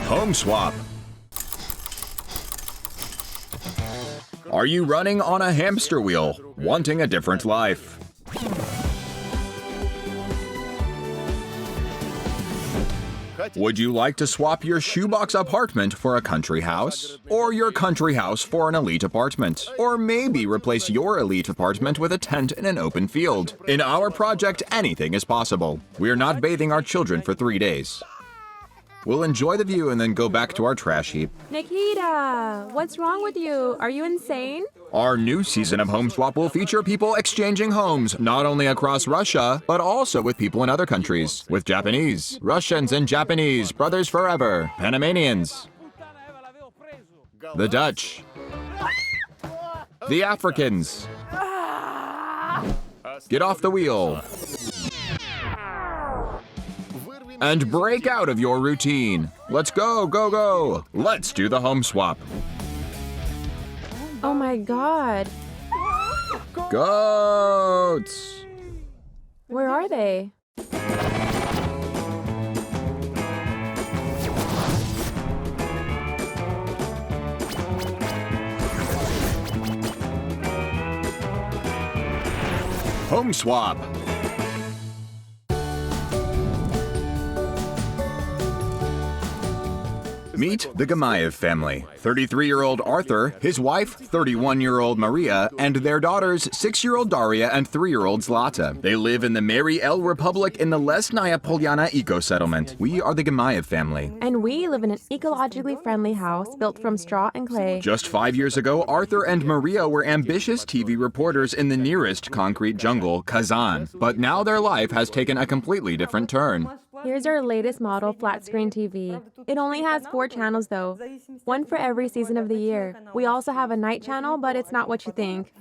Home swap. Are you running on a hamster wheel, wanting a different life? Would you like to swap your shoebox apartment for a country house? Or your country house for an elite apartment? Or maybe replace your elite apartment with a tent in an open field? In our project, anything is possible. We are not bathing our children for 3 days. We'll enjoy the view and then go back to our trash heap. Nikita, what's wrong with you? Are you insane? Our new season of Home Swap will feature people exchanging homes, not only across Russia, but also with people in other countries. With Japanese, Russians and Japanese, brothers forever, Panamanians, the Dutch, the Africans. Get off the wheel and break out of your routine. Let's go, go, go. Let's do the home swap. Oh my God. Goats. Where are they? Home swap. Meet the Gimaev family. 33-year-old Arthur, his wife, 31-year-old Maria, and their daughters, 6-year-old Daria and 3-year-old Zlata. They live in the Mary L. Republic in the Lesnaya Polyana eco-settlement. We are the Gimaev family. And we live in an ecologically friendly house built from straw and clay. Just 5 years ago, Arthur and Maria were ambitious TV reporters in the nearest concrete jungle, Kazan. But now their life has taken a completely different turn. Here's our latest model flat-screen TV. It only has 4 channels though, one for every season of the year. We also have a night channel, but it's not what you think.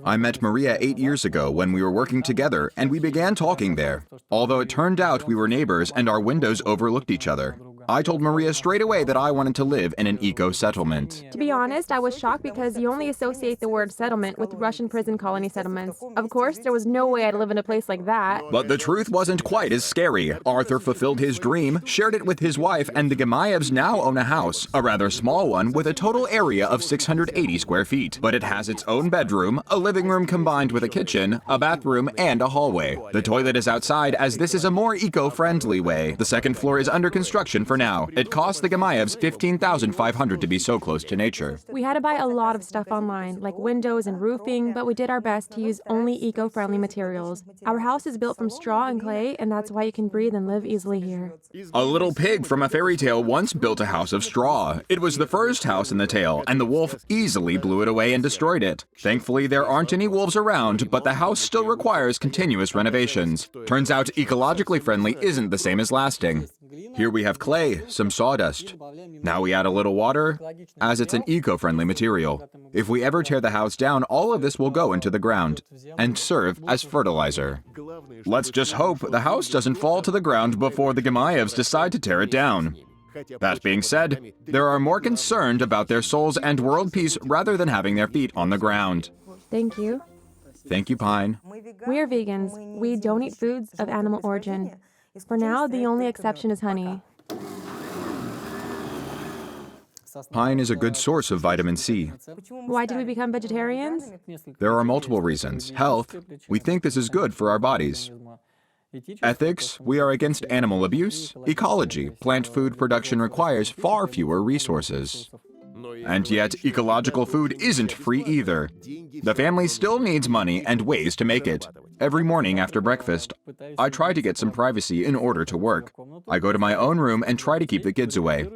I met Maria 8 years ago when we were working together, and we began talking there. Although it turned out we were neighbors and our windows overlooked each other. I told Maria straight away that I wanted to live in an eco-settlement. To be honest, I was shocked because you only associate the word settlement with Russian prison colony settlements. Of course, there was no way I'd live in a place like that. But the truth wasn't quite as scary. Arthur fulfilled his dream, shared it with his wife, and the Gimaevs now own a house, a rather small one with a total area of 680 square feet. But it has its own bedroom, a living room combined with a kitchen, a bathroom, and a hallway. The toilet is outside as this is a more eco-friendly way. The second floor is under construction for now. It cost the Gimaevs $15,500 to be so close to nature. We had to buy a lot of stuff online, like windows and roofing, but we did our best to use only eco-friendly materials. Our house is built from straw and clay, and that's why you can breathe and live easily here. A little pig from a fairy tale once built a house of straw. It was the first house in the tale, and the wolf easily blew it away and destroyed it. Thankfully, there aren't any wolves around, but the house still requires continuous renovations. Turns out ecologically friendly isn't the same as lasting. Here we have clay, some sawdust. Now we add a little water, as it's an eco-friendly material. If we ever tear the house down, all of this will go into the ground and serve as fertilizer. Let's just hope the house doesn't fall to the ground before the Gimaevs decide to tear it down. That being said, they are more concerned about their souls and world peace rather than having their feet on the ground. Thank you. Thank you, Pine. We are vegans. We don't eat foods of animal origin. For now, the only exception is honey. Pine is a good source of vitamin C. Why did we become vegetarians? There are multiple reasons. Health, we think this is good for our bodies. Ethics, we are against animal abuse. Ecology, plant food production requires far fewer resources. And yet, ecological food isn't free either. The family still needs money and ways to make it. Every morning after breakfast, I try to get some privacy in order to work. I go to my own room and try to keep the kids away.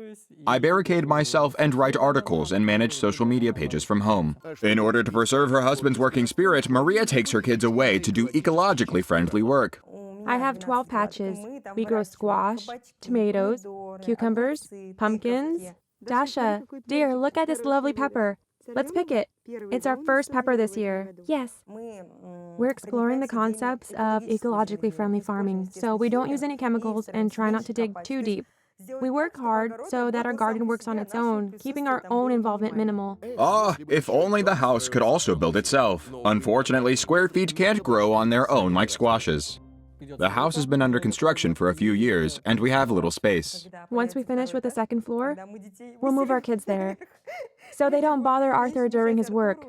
I barricade myself and write articles and manage social media pages from home. In order to preserve her husband's working spirit, Maria takes her kids away to do ecologically friendly work. I have 12 patches. We grow squash, tomatoes, cucumbers, pumpkins. Dasha, dear, look at this lovely pepper. Let's pick it. It's our first pepper this year. Yes. We're exploring the concepts of ecologically friendly farming, so we don't use any chemicals and try not to dig too deep. We work hard so that our garden works on its own, keeping our own involvement minimal. Ah, if only the house could also build itself. Unfortunately, square feet can't grow on their own like squashes. The house has been under construction for a few years, and we have little space. Once we finish with the second floor, we'll move our kids there, so they don't bother Arthur during his work.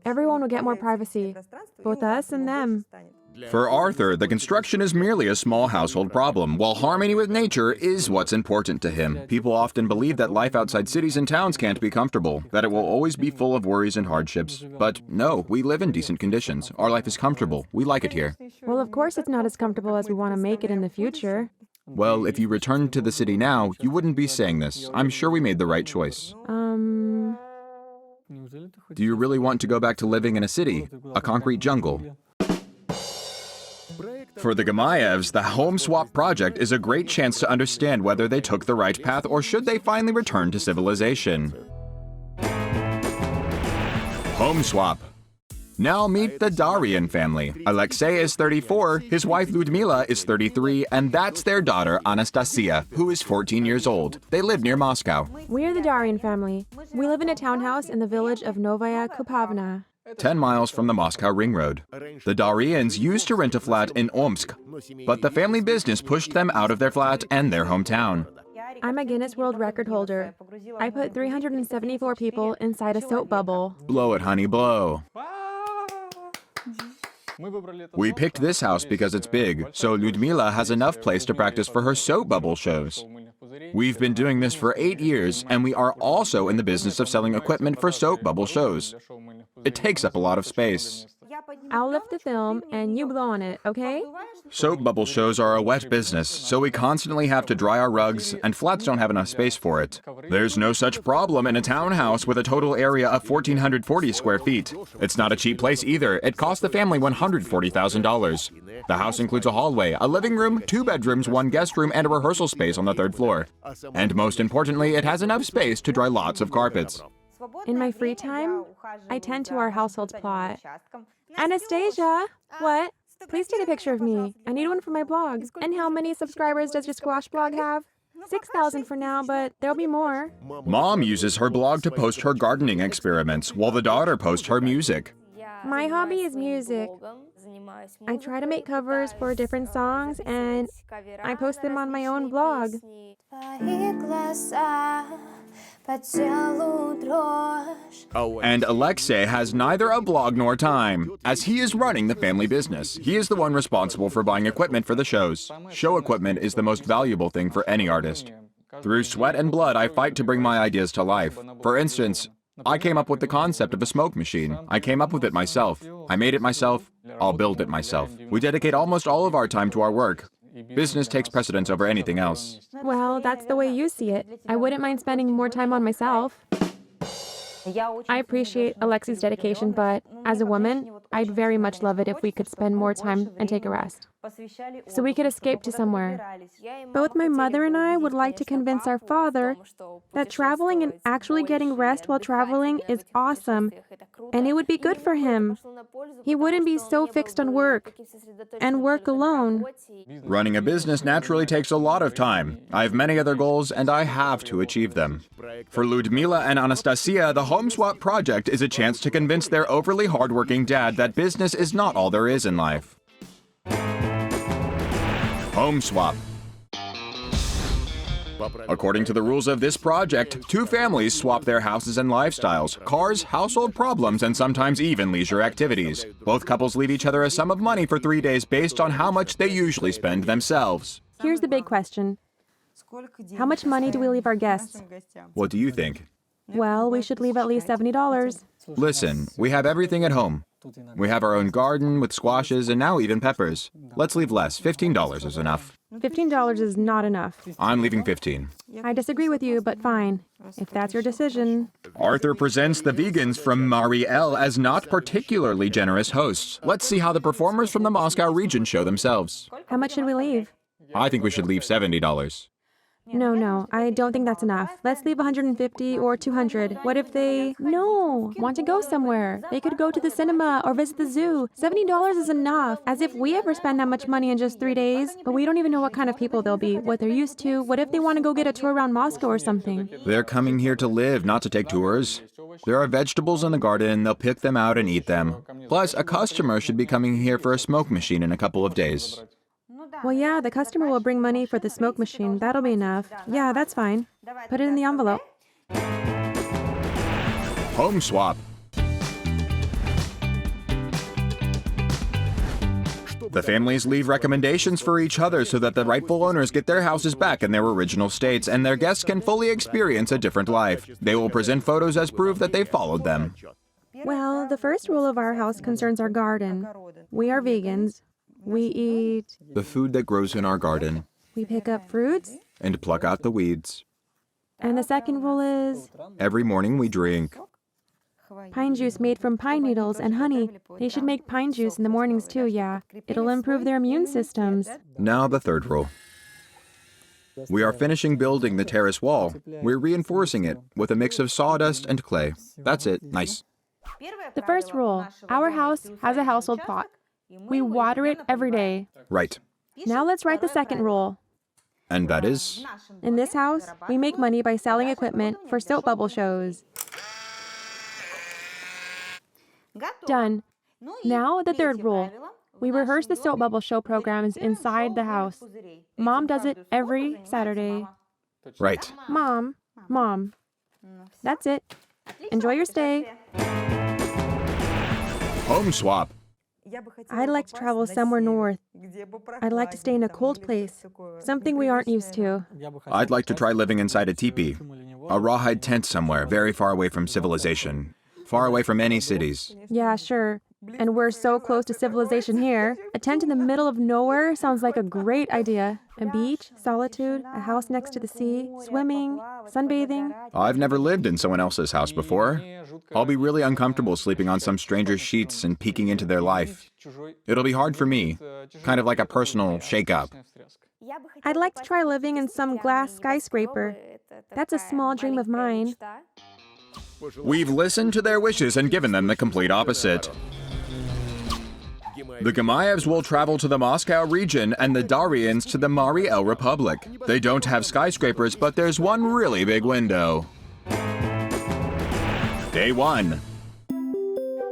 Everyone will get more privacy, both us and them. For Arthur, the construction is merely a small household problem, while harmony with nature is what's important to him. People often believe that life outside cities and towns can't be comfortable, that it will always be full of worries and hardships. But no, we live in decent conditions. Our life is comfortable. We like it here. Well, of course it's not as comfortable as we want to make it in the future. Well, if you returned to the city now, you wouldn't be saying this. I'm sure we made the right choice. Do you really want to go back to living in a city, a concrete jungle? For the Gimaevs, the home swap project is a great chance to understand whether they took the right path or should they finally return to civilization. Home swap. Now meet the Darin family. Alexei is 34, his wife Ludmila is 33, and that's their daughter Anastasia, who is 14 years old. They live near Moscow. We are the Darin family. We live in a townhouse in the village of Novaya Kupavna. 10 miles from the Moscow Ring Road. The Darians used to rent a flat in Omsk, but the family business pushed them out of their flat and their hometown. I'm a Guinness World Record holder. I put 374 people inside a soap bubble. Blow it, honey, blow. We picked this house because it's big, so Ludmila has enough place to practice for her soap bubble shows. We've been doing this for 8 years, and we are also in the business of selling equipment for soap bubble shows. It takes up a lot of space. I'll lift the film and you blow on it, okay? Soap bubble shows are a wet business, so we constantly have to dry our rugs, and flats don't have enough space for it. There's no such problem in a townhouse with a total area of 1,440 square feet. It's not a cheap place either. It cost the family $140,000. The house includes a hallway, a living room, 2 bedrooms, 1 guest room, and a rehearsal space on the 3rd floor. And most importantly, it has enough space to dry lots of carpets. In my free time, I tend to our household's plot. Anastasia! What? Please take a picture of me. I need one for my blog. And how many subscribers does your squash blog have? 6,000 for now, but there'll be more. Mom uses her blog to post her gardening experiments, while the daughter posts her music. My hobby is music. I try to make covers for different songs, and I post them on my own blog. And Alexei has neither a blog nor time, as he is running the family business. He is the one responsible for buying equipment for the shows. Show equipment is the most valuable thing for any artist. Through sweat and blood, I fight to bring my ideas to life. For instance, I came up with the concept of a smoke machine. I came up with it myself. I made it myself. I'll build it myself. We dedicate almost all of our time to our work. Business takes precedence over anything else. Well, that's the way you see it. I wouldn't mind spending more time on myself. I appreciate Alexei's dedication, but as a woman, I'd very much love it if we could spend more time and take a rest, so we could escape to somewhere. Both my mother and I would like to convince our father that traveling and actually getting rest while traveling is awesome, and it would be good for him. He wouldn't be so fixed on work, and work alone. Running a business naturally takes a lot of time. I have many other goals, and I have to achieve them. For Ludmila and Anastasia, the Home Swap project is a chance to convince their overly hardworking dad that business is not all there is in life. Home Swap. According to the rules of this project, 2 families swap their houses and lifestyles, cars, household problems, and sometimes even leisure activities. Both couples leave each other a sum of money for 3 days based on how much they usually spend themselves. Here's the big question. How much money do we leave our guests? What do you think? Well, we should leave at least $70. Listen, we have everything at home. We have our own garden with squashes and now even peppers. Let's leave less. $15 is enough. $15 is not enough. I'm leaving 15. I disagree with you, but fine. If that's your decision. Arthur presents the vegans from Mariel as not particularly generous hosts. Let's see how the performers from the Moscow region show themselves. How much should we leave? I think we should leave $70. No, I don't think that's enough. Let's leave 150 or 200. What if they, want to go somewhere? They could go to the cinema or visit the zoo. $70 is enough. As if we ever spend that much money in just 3 days. But we don't even know what kind of people they'll be, what they're used to. What if they want to go get a tour around Moscow or something? They're coming here to live, not to take tours. There are vegetables in the garden, they'll pick them out and eat them. Plus, a customer should be coming here for a smoke machine in a couple of days. Well, yeah, the customer will bring money for the smoke machine. That'll be enough. Yeah, that's fine. Put it in the envelope. Home swap. The families leave recommendations for each other so that the rightful owners get their houses back in their original states and their guests can fully experience a different life. They will present photos as proof that they followed them. Well, the first rule of our house concerns our garden. We are vegans. We eat... The food that grows in our garden. We pick up fruits. And pluck out the weeds. And the second rule is... Every morning we drink. Pine juice made from pine needles and honey. They should make pine juice in the mornings too, yeah. It'll improve their immune systems. Now the third rule. We are finishing building the terrace wall. We're reinforcing it with a mix of sawdust and clay. That's it. Nice. The first rule, our house has a household pot. We water it every day. Right. Now let's write the second rule. And that is? In this house, we make money by selling equipment for soap bubble shows. Done. Now the third rule. We rehearse the soap bubble show programs inside the house. Mom does it every Saturday. Right. Mom. That's it. Enjoy your stay. Home swap. I'd like to travel somewhere north. I'd like to stay in a cold place, something we aren't used to. I'd like to try living inside a teepee. A rawhide tent somewhere, very far away from civilization. Far away from any cities. Yeah, sure. And we're so close to civilization here. A tent in the middle of nowhere sounds like a great idea. A beach, solitude, a house next to the sea, swimming, sunbathing. I've never lived in someone else's house before. I'll be really uncomfortable sleeping on some stranger's sheets and peeking into their life. It'll be hard for me, kind of like a personal shake-up. I'd like to try living in some glass skyscraper. That's a small dream of mine. We've listened to their wishes and given them the complete opposite. The Gimaevs will travel to the Moscow region and the Darians to the Mariel Republic. They don't have skyscrapers, but there's one really big window. Day 1.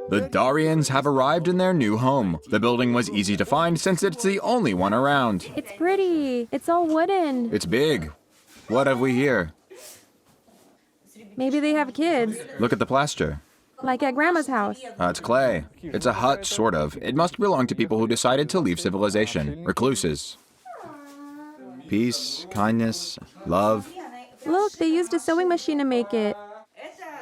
The Darians have arrived in their new home. The building was easy to find since it's the only one around. It's pretty. It's all wooden. It's big. What have we here? Maybe they have kids. Look at the plaster. Like at Grandma's house. It's clay. It's a hut, sort of. It must belong to people who decided to leave civilization. Recluses. Peace, kindness, love. Look, they used a sewing machine to make it.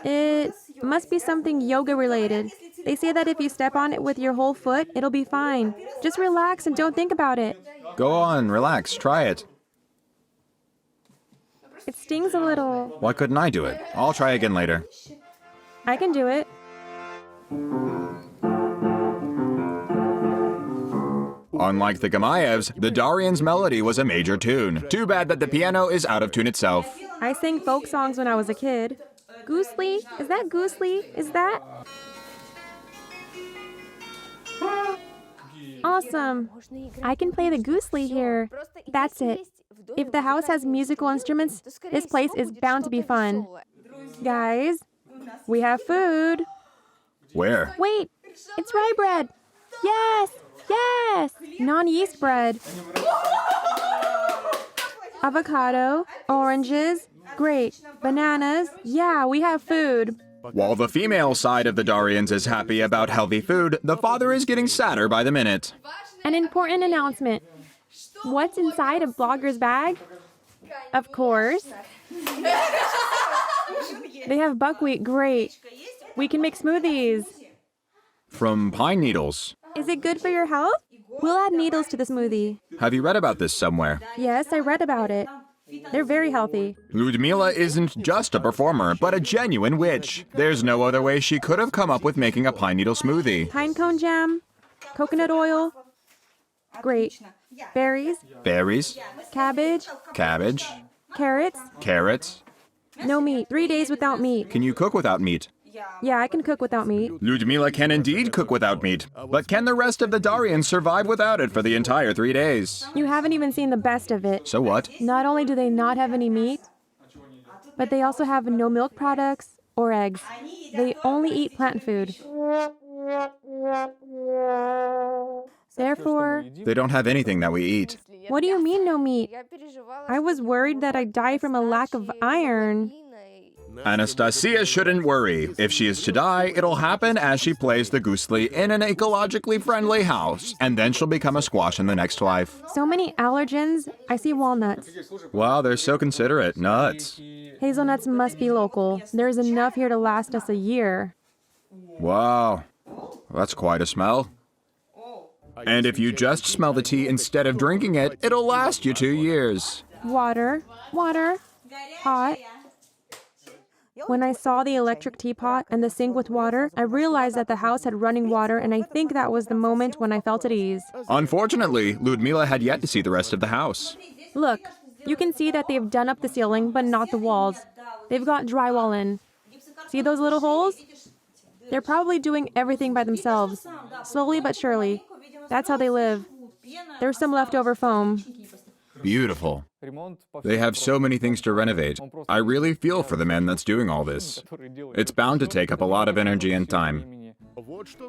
It must be something yoga related. They say that if you step on it with your whole foot, it'll be fine. Just relax and don't think about it. Go on, relax, try it. It stings a little. Why couldn't I do it? I'll try again later. I can do it. Unlike the Gimaevs, the Darians' melody was a major tune. Too bad that the piano is out of tune itself. I sang folk songs when I was a kid. Goosely? Is that Goosely? Is that? Awesome. I can play the Goosely here. That's it. If the house has musical instruments, this place is bound to be fun. Guys, we have food. Where? Wait, it's rye bread. Yes, yes. Non-yeast bread. Avocado, oranges, great. Bananas. Yeah, we have food. While the female side of the Darians is happy about healthy food, the father is getting sadder by the minute. An important announcement. What's inside a blogger's bag? Of course. They have buckwheat. Great. We can make smoothies. From pine needles. Is it good for your health? We'll add needles to the smoothie. Have you read about this somewhere? Yes, I read about it. They're very healthy. Ludmila isn't just a performer, but a genuine witch. There's no other way she could have come up with making a pine needle smoothie. Pine cone jam, coconut oil. Great. Berries, Berries, cabbage, cabbage, carrots. carrots. No meat. 3 days without meat. Can you cook without meat? Yeah, I can cook without meat. Ludmila can indeed cook without meat. But can the rest of the Darians survive without it for the entire 3 days? You haven't even seen the best of it. So what? Not only do they not have any meat, but they also have no milk products or eggs. They only eat plant food. Therefore, They don't have anything that we eat. What do you mean no meat? I was worried that I'd die from a lack of iron. Anastasia shouldn't worry. If she is to die, it'll happen as she plays the gusli in an ecologically friendly house, and then she'll become a squash in the next life. So many allergens. I see walnuts. Wow, they're so considerate. Nuts. Hazelnuts must be local. There's enough here to last us a year. Wow, that's quite a smell. And if you just smell the tea instead of drinking it, it'll last you 2 years. Water, hot. When I saw the electric teapot and the sink with water, I realized that the house had running water, and I think that was the moment when I felt at ease. Unfortunately, Ludmila had yet to see the rest of the house. Look, you can see that they've done up the ceiling, but not the walls. They've got drywall in. See those little holes? They're probably doing everything by themselves, slowly but surely. That's how they live. There's some leftover foam. Beautiful. They have so many things to renovate. I really feel for the man that's doing all this. It's bound to take up a lot of energy and time.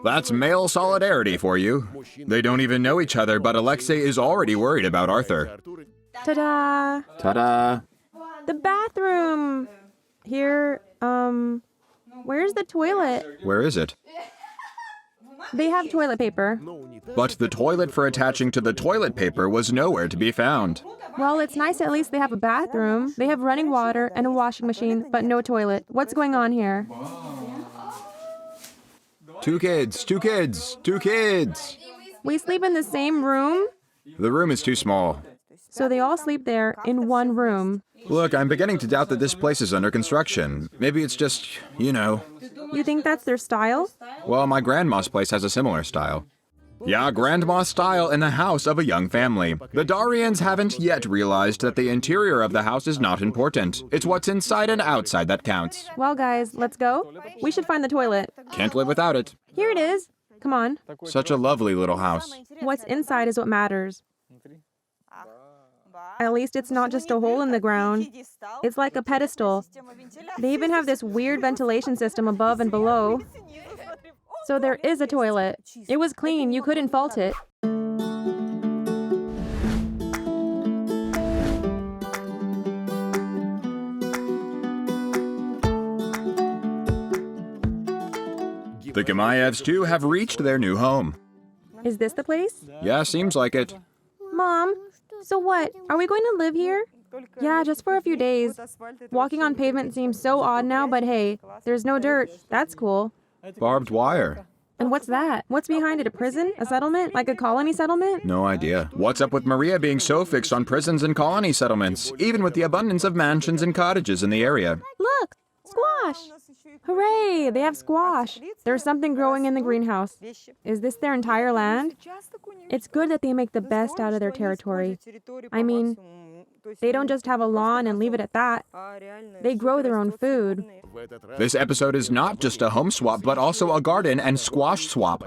That's male solidarity for you. They don't even know each other, but Alexei is already worried about Arthur. Ta-da! Ta-da! The bathroom! Here, where's the toilet? Where is it? They have toilet paper. But the toilet for attaching to the toilet paper was nowhere to be found. Well, it's nice at least they have a bathroom. They have running water and a washing machine, but no toilet. What's going on here? 2 kids, 2 kids, 2 kids! We sleep in the same room? The room is too small. So they all sleep there in one room. Look, I'm beginning to doubt that this place is under construction. Maybe it's just, you know. You think that's their style? Well, my grandma's place has a similar style. Yeah, grandma's style in the house of a young family. The Darians haven't yet realized that the interior of the house is not important. It's what's inside and outside that counts. Well, guys, let's go. We should find the toilet. Can't live without it. Here it is. Come on. Such a lovely little house. What's inside is what matters. At least it's not just a hole in the ground. It's like a pedestal. They even have this weird ventilation system above and below. So there is a toilet. It was clean. You couldn't fault it. The Gimaevs, too, have reached their new home. Is this the place? Yeah, seems like it. Mom, so what? Are we going to live here? Yeah, just for a few days. Walking on pavement seems so odd now, but hey, there's no dirt. That's cool. Barbed wire. And what's that? What's behind it? A prison? A settlement? Like a colony settlement? No idea. What's up with Maria being so fixed on prisons and colony settlements, even with the abundance of mansions and cottages in the area? Look! Squash! Hooray! They have squash. There's something growing in the greenhouse. Is this their entire land? It's good that they make the best out of their territory. I mean, they don't just have a lawn and leave it at that. They grow their own food. This episode is not just a home swap, but also a garden and squash swap.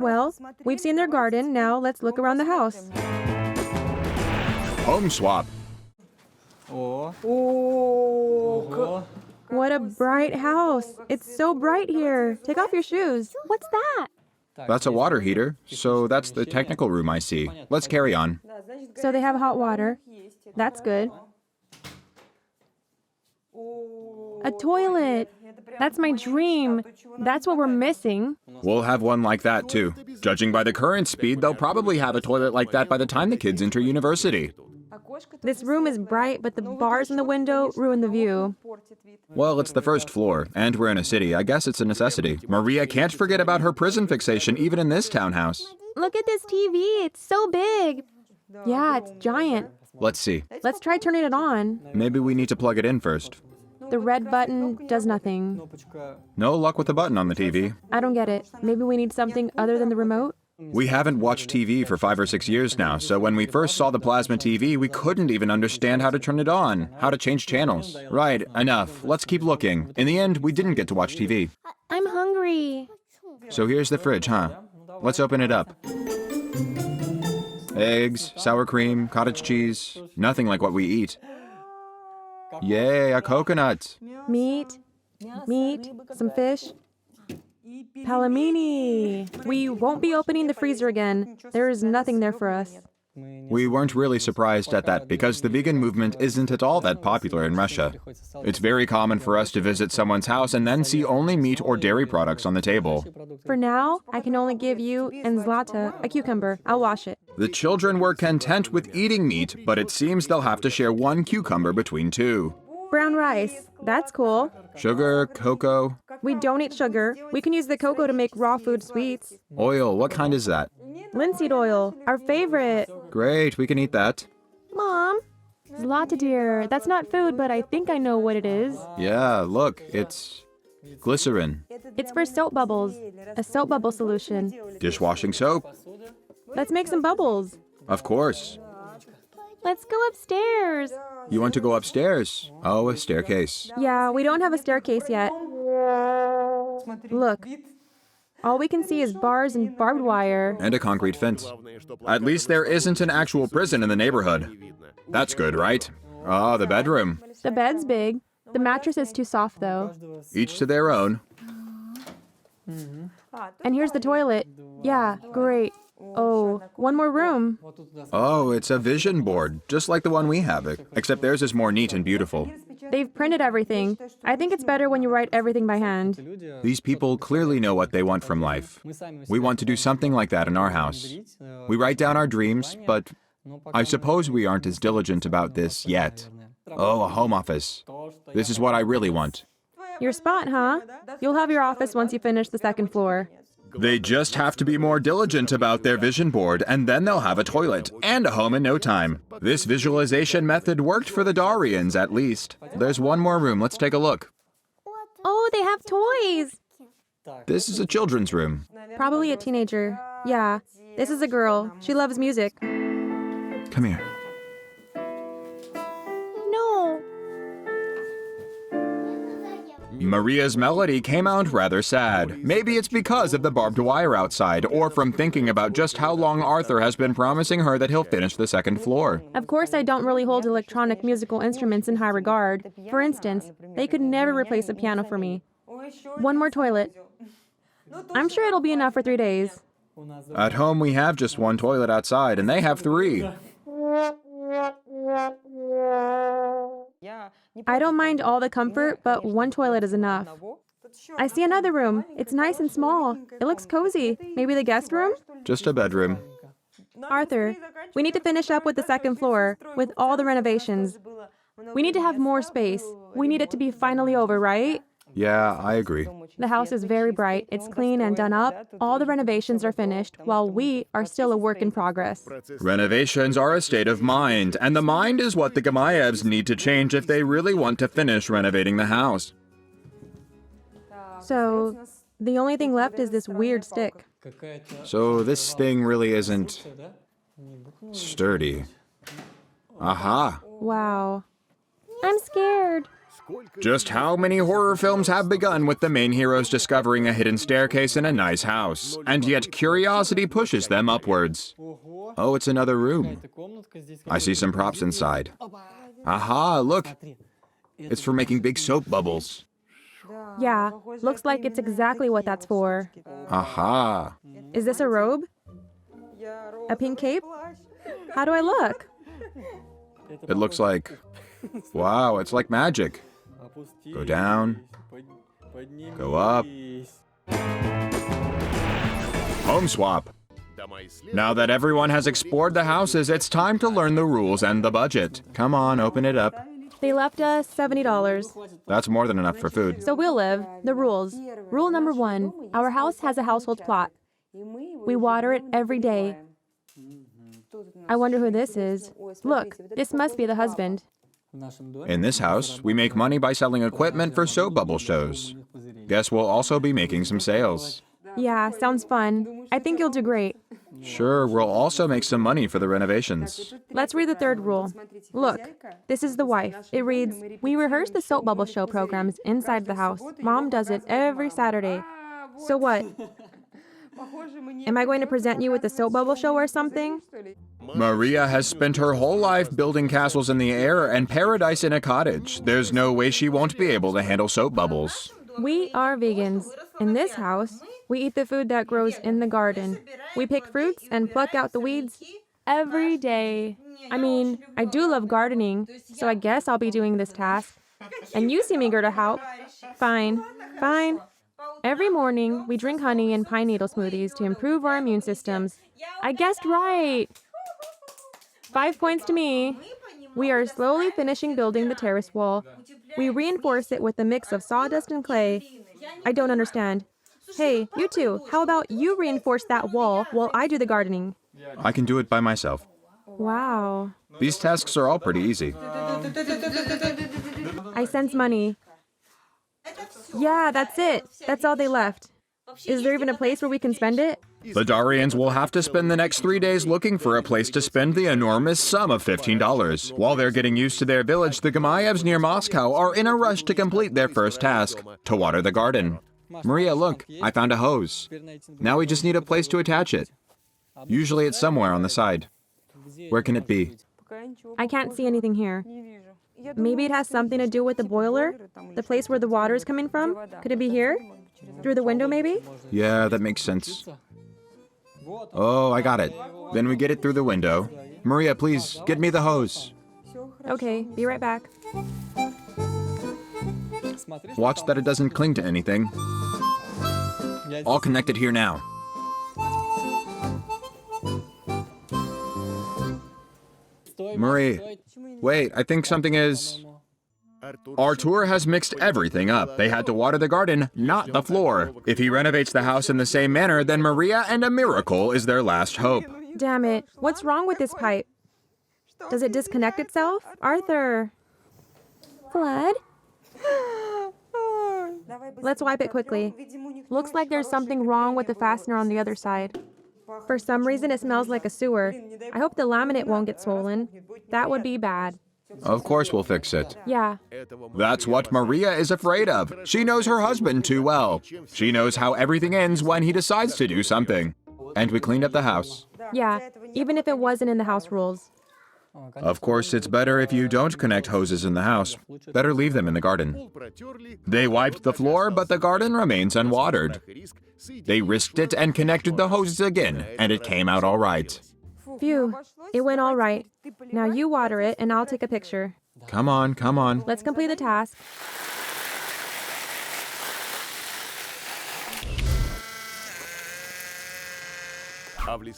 Well, we've seen their garden. Now let's look around the house. Home swap. What a bright house. It's so bright here. Take off your shoes. What's that? That's a water heater, so that's the technical room I see. Let's carry on. So they have hot water. That's good. A toilet. That's my dream. That's what we're missing. We'll have one like that, too. Judging by the current speed, they'll probably have a toilet like that by the time the kids enter university. This room is bright, but the bars in the window ruin the view. Well, it's the first floor, and we're in a city. I guess it's a necessity. Maria can't forget about her prison fixation, even in this townhouse. Look at this TV. It's so big. Yeah, it's giant. Let's see. Let's try turning it on. Maybe we need to plug it in first. The red button does nothing. No luck with the button on the TV. I don't get it. Maybe we need something other than the remote? We haven't watched TV for 5 or 6 years now, so when we first saw the plasma TV, we couldn't even understand how to turn it on, how to change channels. Right, enough. Let's keep looking. In the end, we didn't get to watch TV. I'm hungry. So here's the fridge, huh? Let's open it up. Eggs, sour cream, cottage cheese, nothing like what we eat. Yay, a coconut. Meat, some fish. Palamini. We won't be opening the freezer again. There is nothing there for us. We weren't really surprised at that because the vegan movement isn't at all that popular in Russia. It's very common for us to visit someone's house and then see only meat or dairy products on the table. For now, I can only give you and Zlata a cucumber. I'll wash it. The children were content with eating meat, but it seems they'll have to share one cucumber between two. Brown rice. That's cool. Sugar, cocoa, We don't eat sugar. We can use the cocoa to make raw food sweets. oil. What kind is that? Linseed oil, our favorite. Great, we can eat that. Mom. Zlata dear, that's not food, but I think I know what it is. Yeah, look, it's glycerin. It's for soap bubbles. A soap bubble solution. Dishwashing soap? Let's make some bubbles. Of course. Let's go upstairs. You want to go upstairs? Oh, a staircase. Yeah, we don't have a staircase yet. Look. All we can see is bars and barbed wire. And a concrete fence. At least there isn't an actual prison in the neighborhood. That's good, right? Ah, the bedroom. The bed's big. The mattress is too soft, though. Each to their own. And here's the toilet. Yeah, great. Oh, one more room. Oh, it's a vision board, just like the one we have, except theirs is more neat and beautiful. They've printed everything. I think it's better when you write everything by hand. These people clearly know what they want from life. We want to do something like that in our house. We write down our dreams, but I suppose we aren't as diligent about this yet. Oh, a home office. This is what I really want. Your spot, huh? You'll have your office once you finish the second floor. They just have to be more diligent about their vision board, and then they'll have a toilet and a home in no time. This visualization method worked for the Darians, at least. There's one more room. Let's take a look. Oh, they have toys. This is a children's room. Probably a teenager. Yeah, this is a girl. She loves music. Come here. No. Maria's melody came out rather sad. Maybe it's because of the barbed wire outside, or from thinking about just how long Arthur has been promising her that he'll finish the second floor. Of course, I don't really hold electronic musical instruments in high regard. For instance, they could never replace a piano for me. One more toilet. I'm sure it'll be enough for 3 days. At home, we have just one toilet outside, and they have 3. I don't mind all the comfort, but one toilet is enough. I see another room. It's nice and small. It looks cozy. Maybe the guest room? Just a bedroom. Arthur, we need to finish up with the second floor, with all the renovations. We need to have more space. We need it to be finally over, right? Yeah, I agree. The house is very bright. It's clean and done up. All the renovations are finished, while we are still a work in progress. Renovations are a state of mind, and the mind is what the Gimaevs need to change if they really want to finish renovating the house. So, the only thing left is this weird stick. So this thing really isn't sturdy. Aha! Wow. I'm scared. Just how many horror films have begun with the main heroes discovering a hidden staircase in a nice house, and yet curiosity pushes them upwards. Oh, it's another room. I see some props inside. Aha, look! It's for making big soap bubbles. Yeah, looks like it's exactly what that's for. Aha! Is this a robe? A pink cape? How do I look? It looks like... Wow, it's like magic. Go down. Go up. Home swap. Now that everyone has explored the houses, it's time to learn the rules and the budget. Come on, open it up. They left us $70. That's more than enough for food. So we'll live. The rules. Rule number 1, our house has a household plot. We water it every day. I wonder who this is. Look, this must be the husband. In this house, we make money by selling equipment for soap bubble shows. Guess we'll also be making some sales. Yeah, sounds fun. I think you'll do great. Sure, we'll also make some money for the renovations. Let's read the third rule. Look, this is the wife. It reads, we rehearse the soap bubble show programs inside the house. Mom does it every Saturday. So what? Am I going to present you with the soap bubble show or something? Maria has spent her whole life building castles in the air and paradise in a cottage. There's no way she won't be able to handle soap bubbles. We are vegans. In this house, we eat the food that grows in the garden. We pick fruits and pluck out the weeds. every day. I mean, I do love gardening, so I guess I'll be doing this task. And you seem eager to help. Fine, fine. Every morning, we drink honey and pine needle smoothies to improve our immune systems. I guessed right. 5 points to me. We are slowly finishing building the terrace wall. We reinforce it with a mix of sawdust and clay. I don't understand. Hey, you two, how about you reinforce that wall while I do the gardening? I can do it by myself. Wow. These tasks are all pretty easy. I sense money. Yeah, that's it. That's all they left. Is there even a place where we can spend it? The Darians will have to spend the next 3 days looking for a place to spend the enormous sum of $15. While they're getting used to their village, the Gimaevs near Moscow are in a rush to complete their first task, to water the garden. Maria, look, I found a hose. Now we just need a place to attach it. Usually it's somewhere on the side. Where can it be? I can't see anything here. Maybe it has something to do with the boiler? The place where the water is coming from? Could it be here? Through the window, maybe? Yeah, that makes sense. Oh, I got it. Then we get it through the window. Maria, please, get me the hose. Okay, be right back. Watch that it doesn't cling to anything. All connected here now. Marie, wait, I think something is... Artur has mixed everything up. They had to water the garden, not the floor. If he renovates the house in the same manner, then Maria and a miracle is their last hope. Damn it. What's wrong with this pipe? Does it disconnect itself? Arthur. Flood? Let's wipe it quickly. Looks like there's something wrong with the fastener on the other side. For some reason, it smells like a sewer. I hope the laminate won't get swollen. That would be bad. Of course we'll fix it. Yeah. That's what Maria is afraid of. She knows her husband too well. She knows how everything ends when he decides to do something. And we cleaned up the house. Yeah, even if it wasn't in the house rules. Of course, it's better if you don't connect hoses in the house. Better leave them in the garden. They wiped the floor, but the garden remains unwatered. They risked it and connected the hoses again, and it came out all right. Phew, it went all right. Now you water it and I'll take a picture. Come on, come on. Let's complete the task.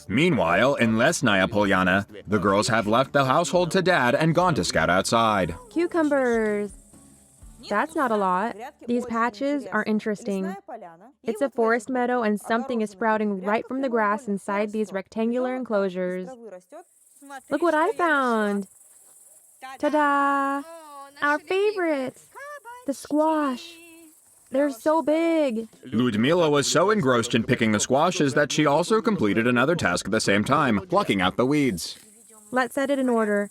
Meanwhile, in Lesnaya Polyana, the girls have left the household to Dad and gone to scout outside. Cucumbers. That's not a lot. These patches are interesting. It's a forest meadow and something is sprouting right from the grass inside these rectangular enclosures. Look what I found! Ta-da! Our favorites! The squash! They're so big! Ludmila was so engrossed in picking the squashes that she also completed another task at the same time, plucking out the weeds. Let's set it in order.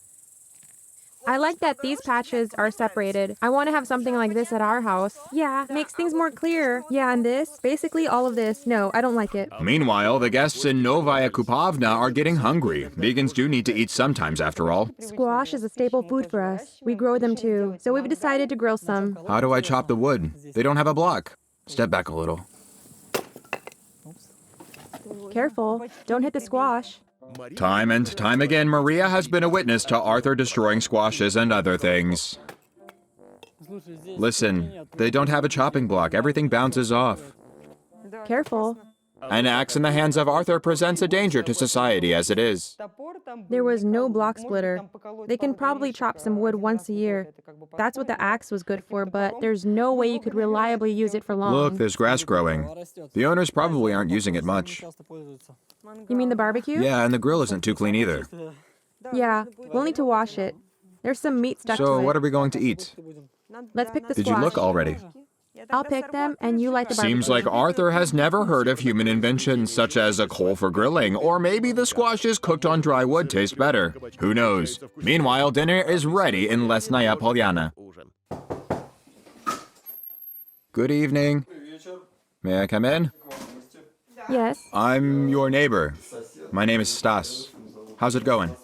I like that these patches are separated. I want to have something like this at our house. Yeah, makes things more clear. Yeah, and this, basically all of this. No, I don't like it. Meanwhile, the guests in Novaya Kupovna are getting hungry. Vegans do need to eat sometimes, after all. Squash is a staple food for us. We grow them too, so we've decided to grill some. How do I chop the wood? They don't have a block. Step back a little. Careful, don't hit the squash. Time and time again, Maria has been a witness to Arthur destroying squashes and other things. Listen, they don't have a chopping block. Everything bounces off. Careful. An axe in the hands of Arthur presents a danger to society as it is. There was no block splitter. They can probably chop some wood once a year. That's what the axe was good for, but there's no way you could reliably use it for long. Look, there's grass growing. The owners probably aren't using it much. You mean the barbecue? Yeah, and the grill isn't too clean either. Yeah, we'll need to wash it. There's some meat stuck to So it. what are we going to eat? Let's pick the Did squash. you look already? I'll pick them and you light the barbecue. Seems like Arthur has never heard of human inventions such as a coal for grilling, or maybe the squashes cooked on dry wood taste better. Who knows? Meanwhile, dinner is ready in Lesnaya Polyana. Good evening. May I come in? Yes. I'm your neighbor. My name is Stas. How's it going?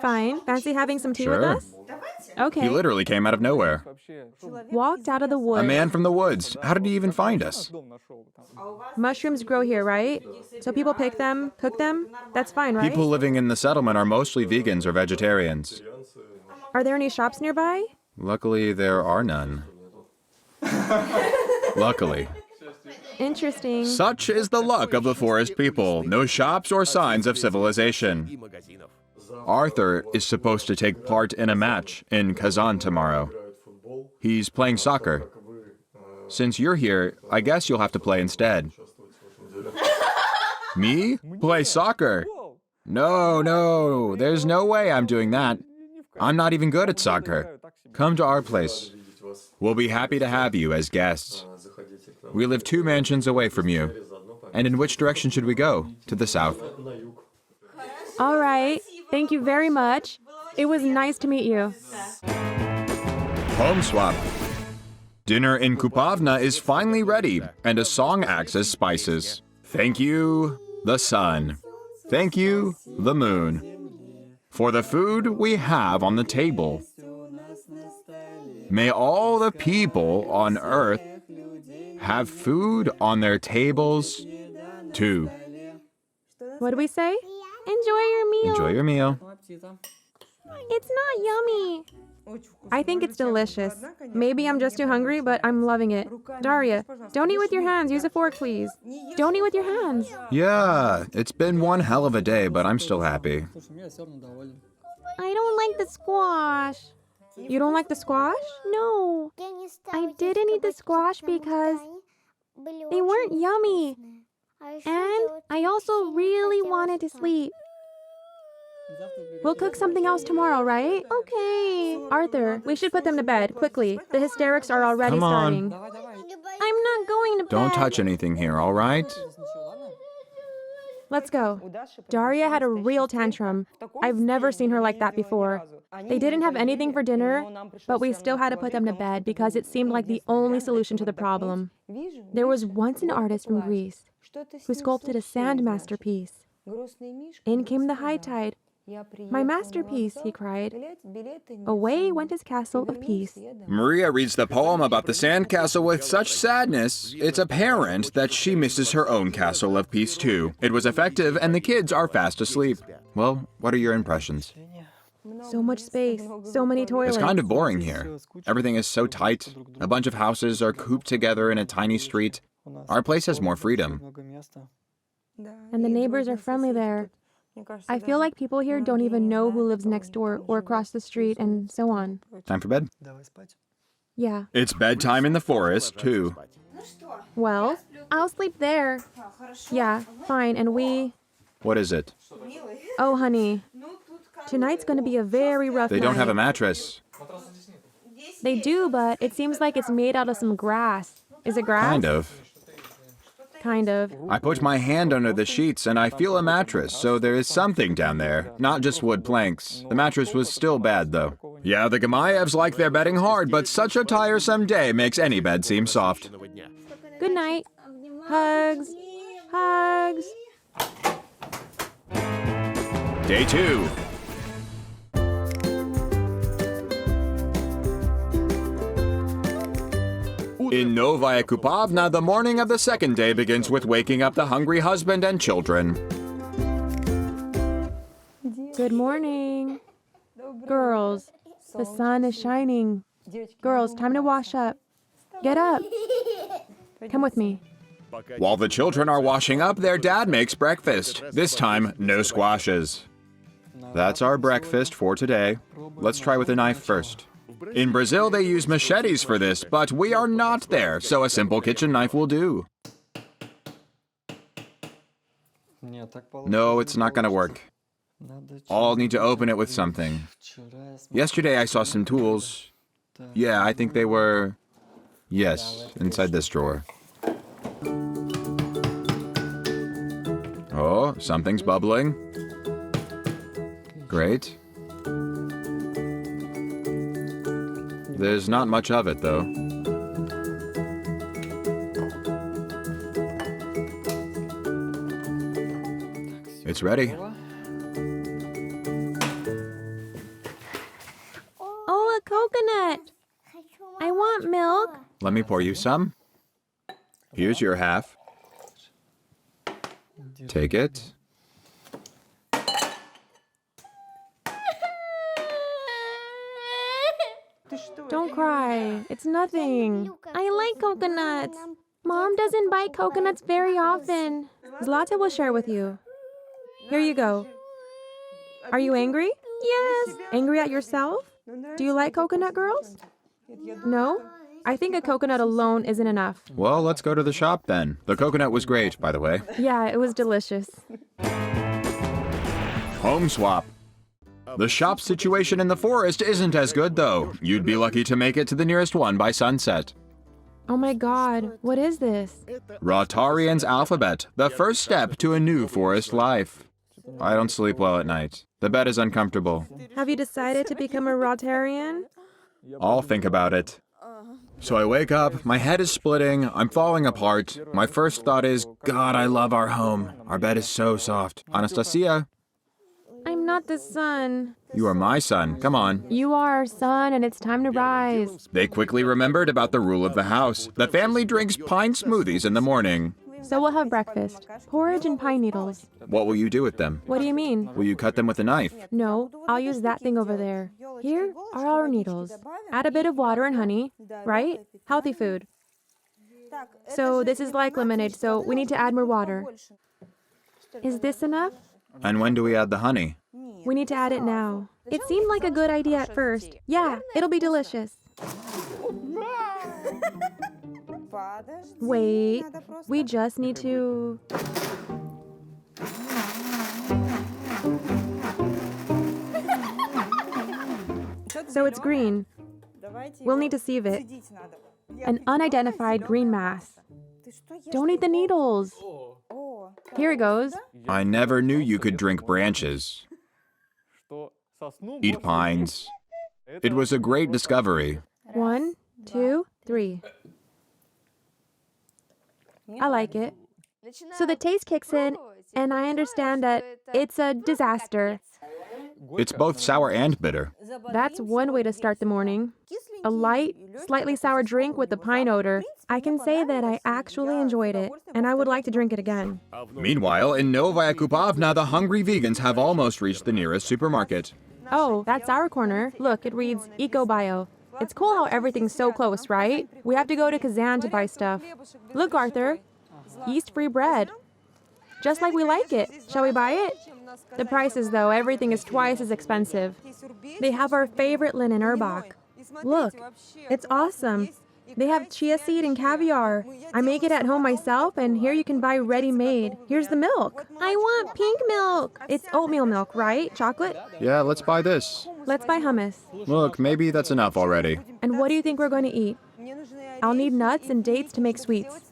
Fine. Fancy having some tea with Sure. us? Okay. He literally came out of nowhere. Walked out of the A woods. man from the woods. How did he even find us? Mushrooms grow here, right? So people pick them, cook them? That's fine, right? People living in the settlement are mostly vegans or vegetarians. Are there any shops nearby? Luckily, there are none. Luckily. Interesting. Such is the luck of the forest people. No shops or signs of civilization. Arthur is supposed to take part in a match in Kazan tomorrow. He's playing soccer. Since you're here, I guess you'll have to play instead. Me? Play soccer? No, there's no way I'm doing that. I'm not even good at soccer. Come to our place. We'll be happy to have you as guests. We live 2 mansions away from you. And in which direction should we go? To the south. All right. Thank you very much. It was nice to meet you. Home swap. Dinner in Kupovna is finally ready, and a song acts as spices. Thank you, the sun. Thank you, the moon, for the food we have on the table. May all the people on earth have food on their tables, too. What do we say? Enjoy your meal. Enjoy your meal. It's not yummy. I think it's delicious. Maybe I'm just too hungry, but I'm loving it. Daria, don't eat with your hands. Use a fork, please. Don't eat with your hands. Yeah, it's been one hell of a day, but I'm still happy. I don't like the squash. You don't like the squash? No. I didn't eat the squash because they weren't yummy. And I also really wanted to sleep. We'll cook something else tomorrow, right? Okay. Arthur, we should put them to bed, quickly. The hysterics are already Come on. starting. I'm not going to bed. Don't touch anything here, all right? Let's go. Daria had a real tantrum. I've never seen her like that before. They didn't have anything for dinner, but we still had to put them to bed because it seemed like the only solution to the problem. There was once an artist from Greece who sculpted a sand masterpiece. In came the high tide. My masterpiece, he cried. Away went his castle of peace. Maria reads the poem about the sandcastle with such sadness, it's apparent that she misses her own castle of peace too. It was effective and the kids are fast asleep. Well, what are your impressions? So much space, so many toilets. It's kind of boring here. Everything is so tight. A bunch of houses are cooped together in a tiny street. Our place has more freedom. And the neighbors are friendly there. I feel like people here don't even know who lives next door or across the street and so on. Time for bed? Yeah. It's bedtime in the forest, too. Well, I'll sleep there. Yeah, fine. And we... What is it? Oh, honey. Tonight's going to be a very rough night. They don't have a mattress. They do, but it seems like it's made out of some grass. Is it grass? Kind of. Kind of. I put my hand under the sheets and I feel a mattress, so there is something down there, not just wood planks. The mattress was still bad, though. Yeah, the Gimaevs like their bedding hard, but such a tiresome day makes any bed seem soft. Good night. Hugs. Hugs. Day 2. In Novaya Kupovna, the morning of the second day begins with waking up the hungry husband and children. Good morning. Girls, the sun is shining. Girls, time to wash up. Get up. Come with me. While the children are washing up, their dad makes breakfast. This time, no squashes. That's our breakfast for today. Let's try with a knife first. In Brazil, they use machetes for this, but we are not there, so a simple kitchen knife will do. No, it's not gonna work. I'll need to open it with something. Yesterday I saw some tools. Yeah, I think they were... Yes, inside this drawer. Oh, something's bubbling. Great. There's not much of it, though. It's ready. Oh, a coconut. I want milk. Let me pour you some. Here's your half. Take it. Don't cry. It's nothing. I like coconuts. Mom doesn't buy coconuts very often. Zlata will share with you. Here you go. Are you angry? Yes. Angry at yourself? Do you like coconut, girls? No? I think a coconut alone isn't enough. Well, let's go to the shop then. The coconut was great, by the way. Yeah, it was delicious. Home swap. The shop situation in the forest isn't as good, though. You'd be lucky to make it to the nearest one by sunset. Oh my god, what is this? Rotarian's alphabet, the first step to a new forest life. I don't sleep well at night. The bed is uncomfortable. Have you decided to become a Rotarian? I'll think about it. So I wake up, my head is splitting, I'm falling apart. My first thought is, God, I love our home. Our bed is so soft. Anastasia, I'm not the sun. you are my son. Come on. You are our son, and it's time to rise. They quickly remembered about the rule of the house. The family drinks pine smoothies in the morning. So we'll have breakfast. Porridge and pine needles. What will you do with them? What do you mean? Will you cut them with a knife? No, I'll use that thing over there. Here are our needles. Add a bit of water and honey, right? Healthy food. So this is like lemonade, so we need to add more water. Is this enough? And when do we add the honey? We need to add it now. It seemed like a good idea at first. Yeah, it'll be delicious. Wait, we just need to... So it's green. We'll need to sieve it. An unidentified green mass. Don't eat the needles. Here it goes. I never knew you could drink branches. Eat pines. It was a great discovery. 1, 2, 3. I like it. So the taste kicks in, and I understand that it's a disaster. It's both sour and bitter. That's one way to start the morning. A light, slightly sour drink with the pine odor. I can say that I actually enjoyed it, and I would like to drink it again. Meanwhile, in Novaya Kupovna, the hungry vegans have almost reached the nearest supermarket. Oh, that's our corner. Look, it reads Eco-Bio. It's cool how everything's so close, right? We have to go to Kazan to buy stuff. Look, Arthur. Yeast-free bread. Just like we like it. Shall we buy it? The prices, though, everything is twice as expensive. They have our favorite linen Urbach. Look, it's awesome. They have chia seed and caviar. I make it at home myself, and here you can buy ready-made. Here's the milk. I want pink milk. It's oatmeal milk, right? Chocolate? Yeah, let's buy this. Let's buy hummus. Look, maybe that's enough already. And what do you think we're going to eat? I'll need nuts and dates to make sweets.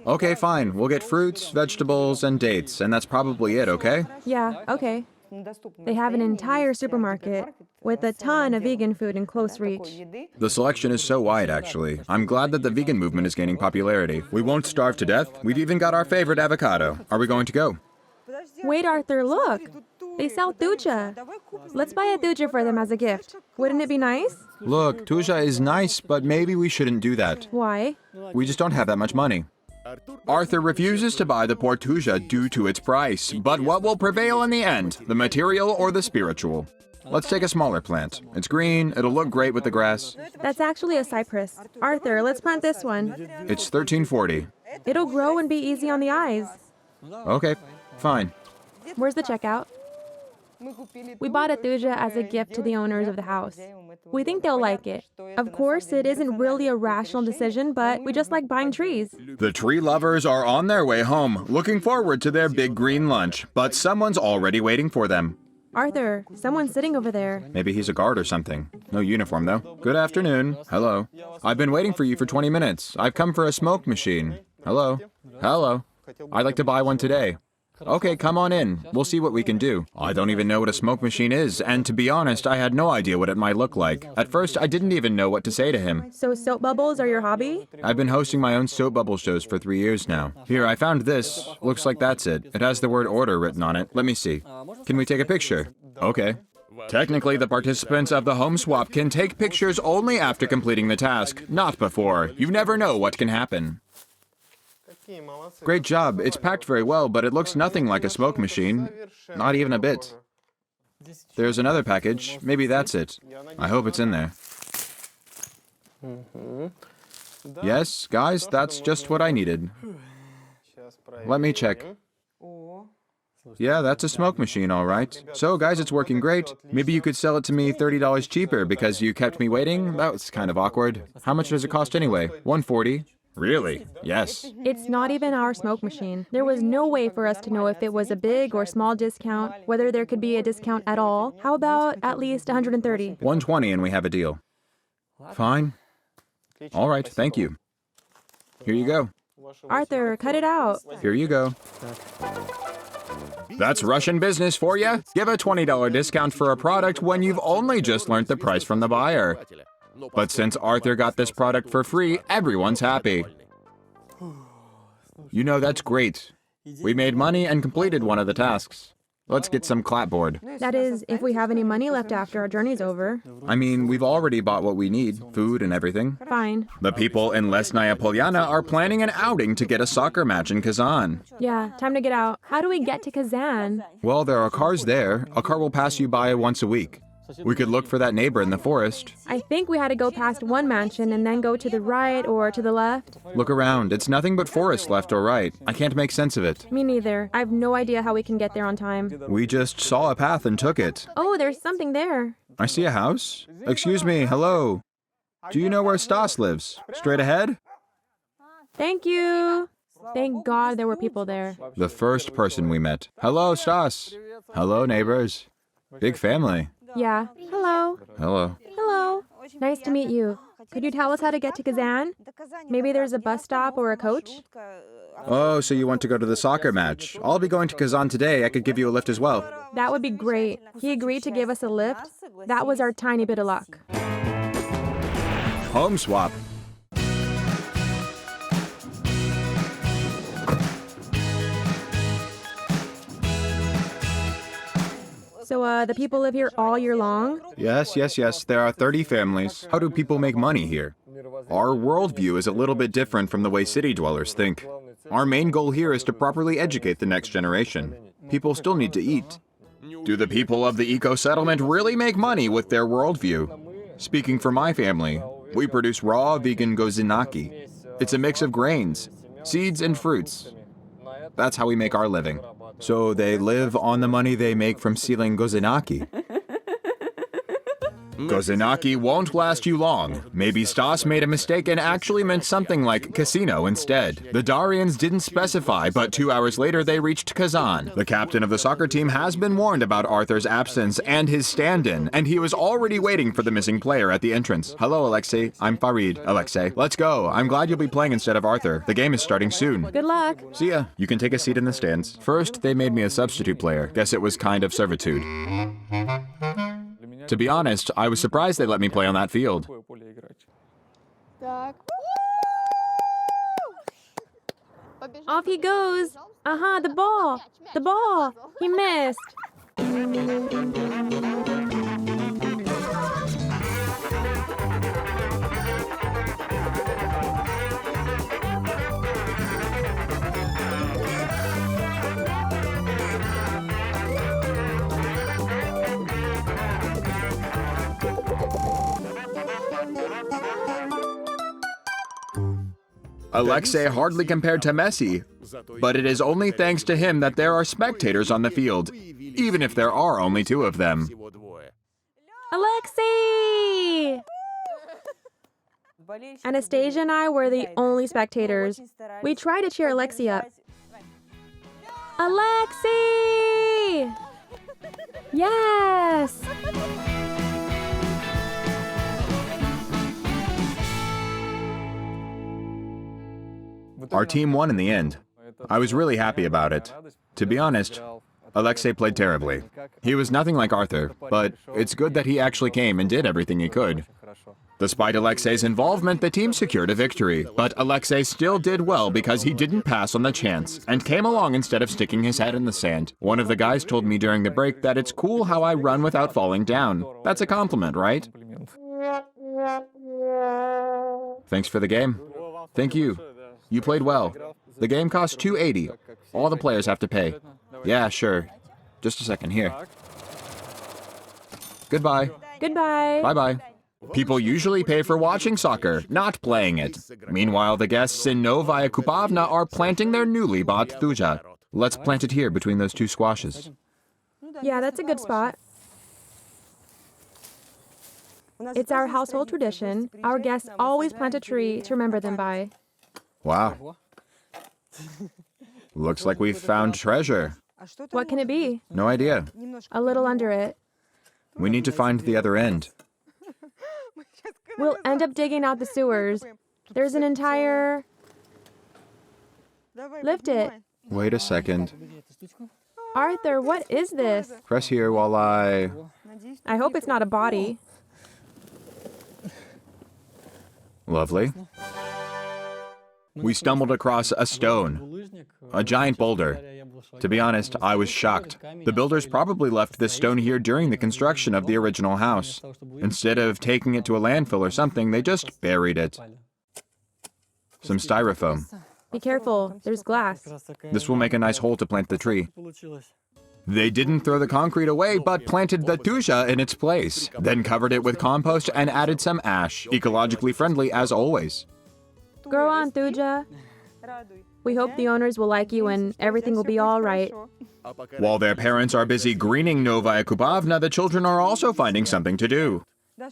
Okay, fine. We'll get fruits, vegetables, and dates, and that's probably it, okay? Yeah, okay. They have an entire supermarket with a ton of vegan food in close reach. The selection is so wide, actually. I'm glad that the vegan movement is gaining popularity. We won't starve to death. We've even got our favorite avocado. Are we going to go? Wait, Arthur, look. They sell thuja. Let's buy a thuja for them as a gift. Wouldn't it be nice? Look, Tuja is nice, but maybe we shouldn't do that. Why? We just don't have that much money. Arthur refuses to buy the Portuja due to its price. But what will prevail in the end, the material or the spiritual? Let's take a smaller plant. It's green, it'll look great with the grass. That's actually a cypress. Arthur, let's plant this one. It's $13.40. It'll grow and be easy on the eyes. Okay, fine. Where's the checkout? We bought a thuja as a gift to the owners of the house. We think they'll like it. Of course, it isn't really a rational decision, but we just like buying trees. The tree lovers are on their way home, looking forward to their big green lunch, but someone's already waiting for them. Arthur, someone's sitting over there. Maybe he's a guard or something. No uniform, though. Good afternoon. Hello. I've been waiting for you for 20 minutes. I've come for a smoke machine. Hello. Hello. I'd like to buy one today. Okay, come on in. We'll see what we can do. I don't even know what a smoke machine is, and to be honest, I had no idea what it might look like. At first, I didn't even know what to say to him. So soap bubbles are your hobby? I've been hosting my own soap bubble shows for 3 years now. Here, I found this. Looks like that's it. It has the word order written on it. Let me see. Can we take a picture? Okay. Technically, the participants of the home swap can take pictures only after completing the task, not before. You never know what can happen. Great job. It's packed very well, but it looks nothing like a smoke machine. Not even a bit. There's another package. Maybe that's it. I hope it's in there. Yes, guys, that's just what I needed. Let me check. Yeah, that's a smoke machine, all right. So, guys, it's working great. Maybe you could sell it to me $30 cheaper because you kept me waiting? That was kind of awkward. How much does it cost anyway? $140. Really? Yes. It's not even our smoke machine. There was no way for us to know if it was a big or small discount, whether there could be a discount at all. How about at least 130? $120 and we have a deal. Fine. All right, thank you. Here you go. Arthur, cut it out. Here you go. That's Russian business for you. Give a $20 discount for a product when you've only just learned the price from the buyer. But since Arthur got this product for free, everyone's happy. You know, that's great. We made money and completed one of the tasks. Let's get some clapboard. That is, if we have any money left after our journey's over. I mean, we've already bought what we need, food and everything. Fine. The people in Lesnaya Polyana are planning an outing to get a soccer match in Kazan. Yeah, time to get out. How do we get to Kazan? Well, there are cars there. A car will pass you by once a week. We could look for that neighbor in the forest. I think we had to go past one mansion and then go to the right or to the left. Look around. It's nothing but forest left or right. I can't make sense of it. Me neither. I have no idea how we can get there on time. We just saw a path and took it. Oh, there's something there. I see a house. Excuse me, hello. Do you know where Stas lives? Straight ahead? Thank you. Thank God there were people there. The first person we met. Hello, Stas. Hello, neighbors. Big family. Yeah. Hello. Hello. Hello. Nice to meet you. Could you tell us how to get to Kazan? Maybe there's a bus stop or a coach? Oh, so you want to go to the soccer match. I'll be going to Kazan today. I could give you a lift as well. That would be great. He agreed to give us a lift. That was our tiny bit of luck. Home swap. So, the people live here all year long? Yes. There are 30 families. How do people make money here? Our worldview is a little bit different from the way city dwellers think. Our main goal here is to properly educate the next generation. People still need to eat. Do the people of the eco-settlement really make money with their worldview? Speaking for my family, we produce raw vegan gozinaki. It's a mix of grains, seeds, and fruits. That's how we make our living. So they live on the money they make from stealing gozinaki. Gozinaki won't last you long. Maybe Stas made a mistake and actually meant something like casino instead. The Darians didn't specify, but 2 hours later they reached Kazan. The captain of the soccer team has been warned about Arthur's absence and his stand-in, and he was already waiting for the missing player at the entrance. Hello, Alexei. I'm Farid. Alexei, let's go. I'm glad you'll be playing instead of Arthur. The game is starting soon. Good luck. See ya. You can take a seat in the stands. First, they made me a substitute player. Guess it was kind of servitude. To be honest, I was surprised they let me play on that field. Off he goes. The ball. The ball. He missed. Alexei hardly compared to Messi, but it is only thanks to him that there are spectators on the field, even if there are only 2 of them. Alexei! Anastasia and I were the only spectators. We tried to cheer Alexei up. Alexei! Yes! Our team won in the end. I was really happy about it. To be honest, Alexei played terribly. He was nothing like Arthur, but it's good that he actually came and did everything he could. Despite Alexei's involvement, the team secured a victory. But Alexei still did well because he didn't pass on the chance and came along instead of sticking his head in the sand. One of the guys told me during the break that it's cool how I run without falling down. That's a compliment, right? Thanks for the game. Thank you. You played well. The game costs $2.80. All the players have to pay. Yeah, sure. Just a second, here. Goodbye. Goodbye. Bye-bye. People usually pay for watching soccer, not playing it. Meanwhile, the guests in Novaya Kupovna are planting their newly bought thuja. Let's plant it here between those two squashes. Yeah, that's a good spot. It's our household tradition. Our guests always plant a tree to remember them by. Wow. Looks like we've found treasure. What can it be? No idea. A little under it. We need to find the other end. We'll end up digging out the sewers. There's an entire... Lift it. Wait a second. Arthur, what is this? Press here while I hope it's not a body. Lovely. We stumbled across a stone, a giant boulder. To be honest, I was shocked. The builders probably left this stone here during the construction of the original house. Instead of taking it to a landfill or something, they just buried it. Some styrofoam. Be careful, there's glass. This will make a nice hole to plant the tree. They didn't throw the concrete away, but planted the thuja in its place, then covered it with compost and added some ash, ecologically friendly as always. Grow on, thuja. We hope the owners will like you and everything will be all right. While their parents are busy greening Novaya Kupovna, the children are also finding something to do.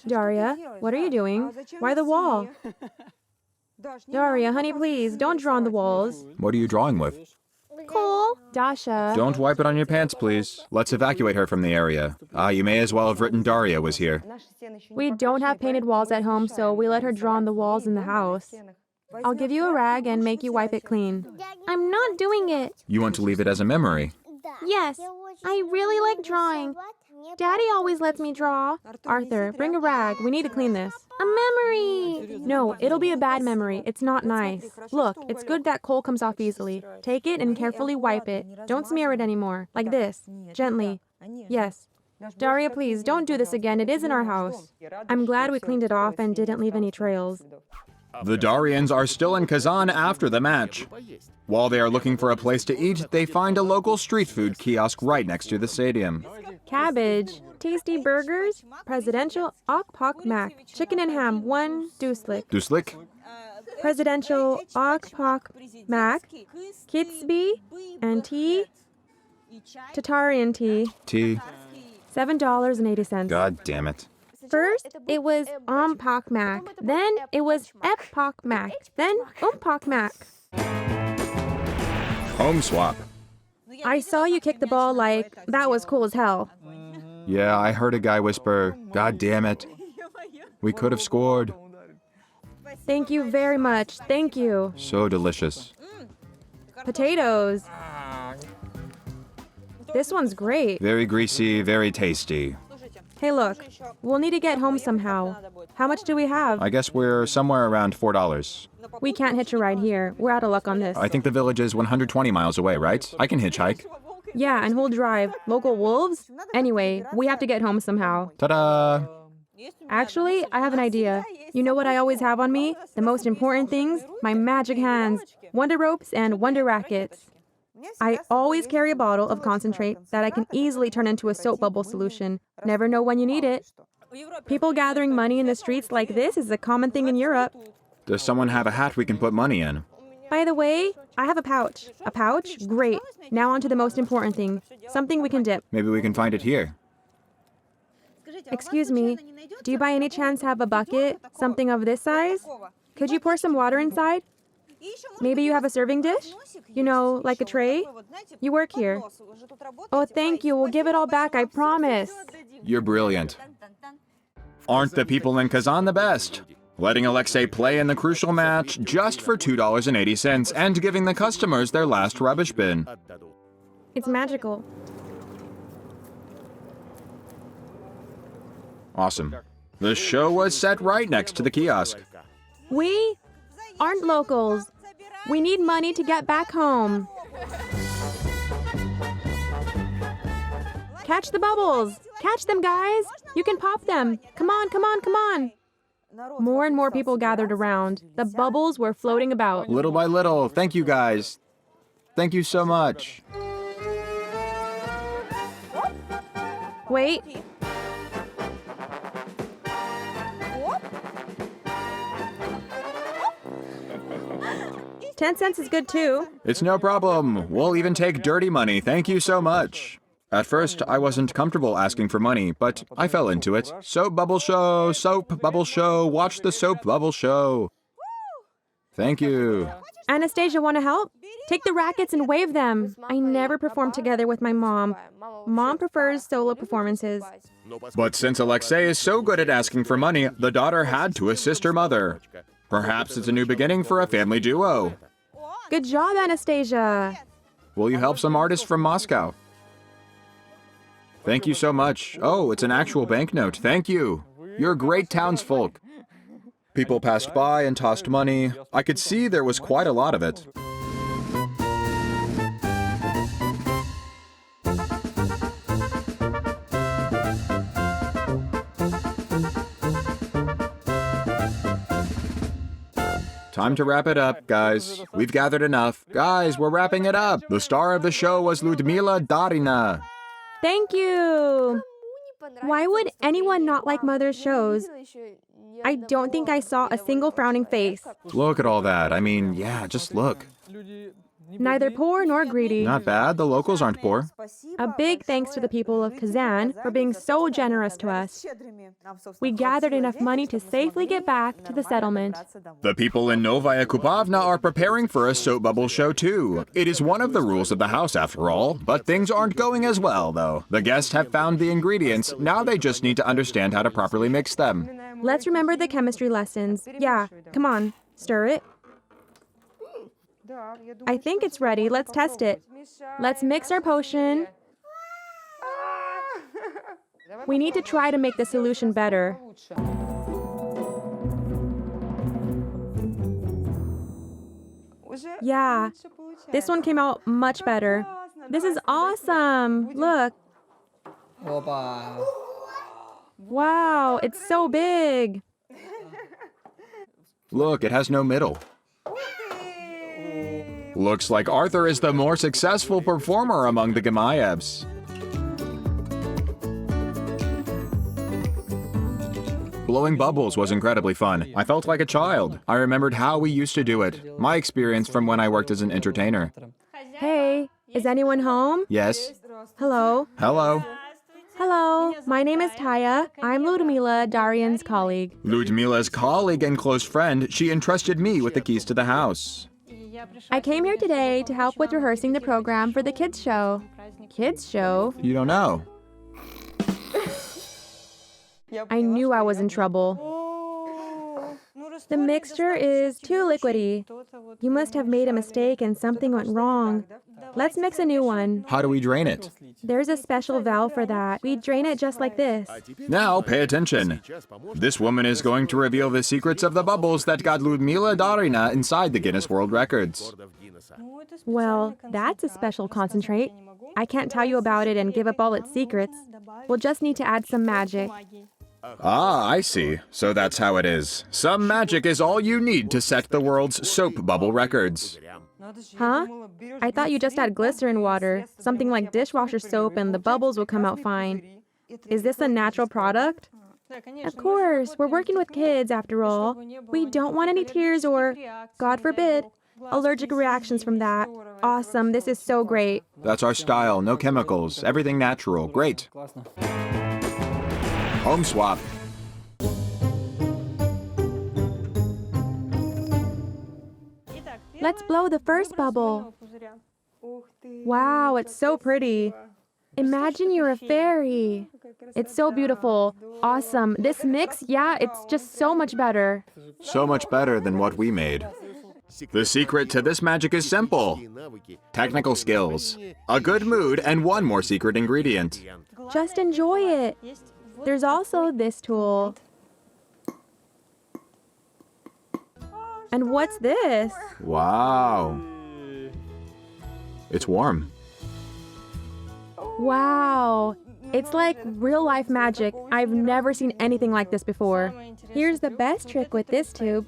Daria, what are you doing? Why the wall? Daria, honey, please, don't draw on the walls. What are you drawing with? Cool. Dasha. Don't wipe it on your pants, please. Let's evacuate her from the area. You may as well have written Daria was here. We don't have painted walls at home, so we let her draw on the walls in the house. I'll give you a rag and make you wipe it clean. I'm not doing it. You want to leave it as a memory. Yes, I really like drawing. Daddy always lets me draw. Arthur, bring a rag. We need to clean this. A memory! No, it'll be a bad memory. It's not nice. Look, it's good that coal comes off easily. Take it and carefully wipe it. Don't smear it anymore. Like this. Gently. Yes. Daria, please, don't do this again. It is in our house. I'm glad we cleaned it off and didn't leave any trails. The Darians are still in Kazan after the match. While they are looking for a place to eat, they find a local street food kiosk right next to the stadium. Cabbage, tasty burgers, presidential okpok mac, chicken and ham, 1 duslik. Duslik? Presidential okpok mac, kitsby, and tea, Tatarian tea, $7.80. God damn it. First, it was ompok mac, then it was epok mac, then umpok mac. Home swap. I saw you kick the ball like that was cool as hell. Yeah, I heard a guy whisper, God damn it. We could have scored. Thank you very much. Thank you. So delicious. Potatoes. This one's great. Very greasy, very tasty. Hey, look. We'll need to get home somehow. How much do we have? I guess we're somewhere around $4. We can't hitch a ride here. We're out of luck on this. I think the village is 120 miles away, right? I can hitchhike. Yeah, and we'll drive. Local wolves? Anyway, we have to get home somehow. Ta-da! Actually, I have an idea. You know what I always have on me? The most important things? My magic hands, wonder ropes, and wonder rackets. I always carry a bottle of concentrate that I can easily turn into a soap bubble solution. Never know when you need it. People gathering money in the streets like this is a common thing in Europe. Does someone have a hat we can put money in? By the way, I have a pouch. A pouch? Great. Now on to the most important thing. Something we can dip. Maybe we can find it here. Excuse me, do you by any chance have a bucket? Something of this size? Could you pour some water inside? Maybe you have a serving dish? You know, like a tray? You work here. Oh, thank you. We'll give it all back, I promise. You're brilliant. Aren't the people in Kazan the best? Letting Alexei play in the crucial match just for $2.80 and giving the customers their last rubbish bin. It's magical. Awesome. The show was set right next to the kiosk. We aren't locals. We need money to get back home. Catch the bubbles. Catch them, guys. You can pop them. Come on, come on, come on. More and more people gathered around. The bubbles were floating about. Little by little. Thank you, guys. Thank you so much. Wait. $0.10 is good too. It's no problem. We'll even take dirty money. Thank you so much. At first, I wasn't comfortable asking for money, but I fell into it. Soap bubble show, watch the soap bubble show. Thank you. Anastasia, want to help? Take the rackets and wave them. I never performed together with my mom. Mom prefers solo performances. But since Alexei is so good at asking for money, the daughter had to assist her mother. Perhaps it's a new beginning for a family duo. Good job, Anastasia. Will you help some artists from Moscow? Thank you so much. Oh, it's an actual banknote. Thank you. You're great townsfolk. People passed by and tossed money. I could see there was quite a lot of it. Time to wrap it up, guys. We've gathered enough. Guys, we're wrapping it up. The star of the show was Lyudmila Darinov. Thank you. Why would anyone not like Mother's shows? I don't think I saw a single frowning face. Look at all that. I mean, yeah, just look. Neither poor nor greedy. Not bad. The locals aren't poor. A big thanks to the people of Kazan for being so generous to us. We gathered enough money to safely get back to the settlement. The people in Novaya Kupovna are preparing for a soap bubble show too. It is one of the rules of the house after all, but things aren't going as well though. The guests have found the ingredients, now they just need to understand how to properly mix them. Let's remember the chemistry lessons. Yeah, come on, stir it. I think it's ready. Let's test it. Let's mix our potion. We need to try to make the solution better. Yeah, this one came out much better. This is awesome. Look. Wow, it's so big. Look, it has no middle. Looks like Arthur is the more successful performer among the Gimaevs. Blowing bubbles was incredibly fun. I felt like a child. I remembered how we used to do it. My experience from when I worked as an entertainer. Hey, is anyone home? Yes. Hello. Hello. Hello, my name is Taya. I'm Lyudmila, Darian's colleague. Lyudmila's colleague and close friend, she entrusted me with the keys to the house. I came here today to help with rehearsing the program for the kids' show. Kids' show? You don't know. I knew I was in trouble. The mixture is too liquidy. You must have made a mistake and something went wrong. Let's mix a new one. How do we drain it? There's a special valve for that. We drain it just like this. Now pay attention. This woman is going to reveal the secrets of the bubbles that got Lyudmila Darinov inside the Guinness World Records. Well, that's a special concentrate. I can't tell you about it and give up all its secrets. We'll just need to add some magic. Ah, I see. So that's how it is. Some magic is all you need to set the world's soap bubble records. Huh? I thought you just add glycerin water, something like dishwasher soap, and the bubbles will come out fine. Is this a natural product? Of course, we're working with kids after all. We don't want any tears or, God forbid, allergic reactions from that. Awesome, this is so great. That's our style, no chemicals, everything natural, great. Home swap. Let's blow the first bubble. Wow, it's so pretty. Imagine you're a fairy. It's so beautiful. Awesome. This mix, yeah, it's just so much better. So much better than what we made. The secret to this magic is simple. Technical skills, a good mood, and one more secret ingredient. Just enjoy it. There's also this tool. And what's this? Wow. It's warm. Wow. It's like real-life magic. I've never seen anything like this before. Here's the best trick with this tube.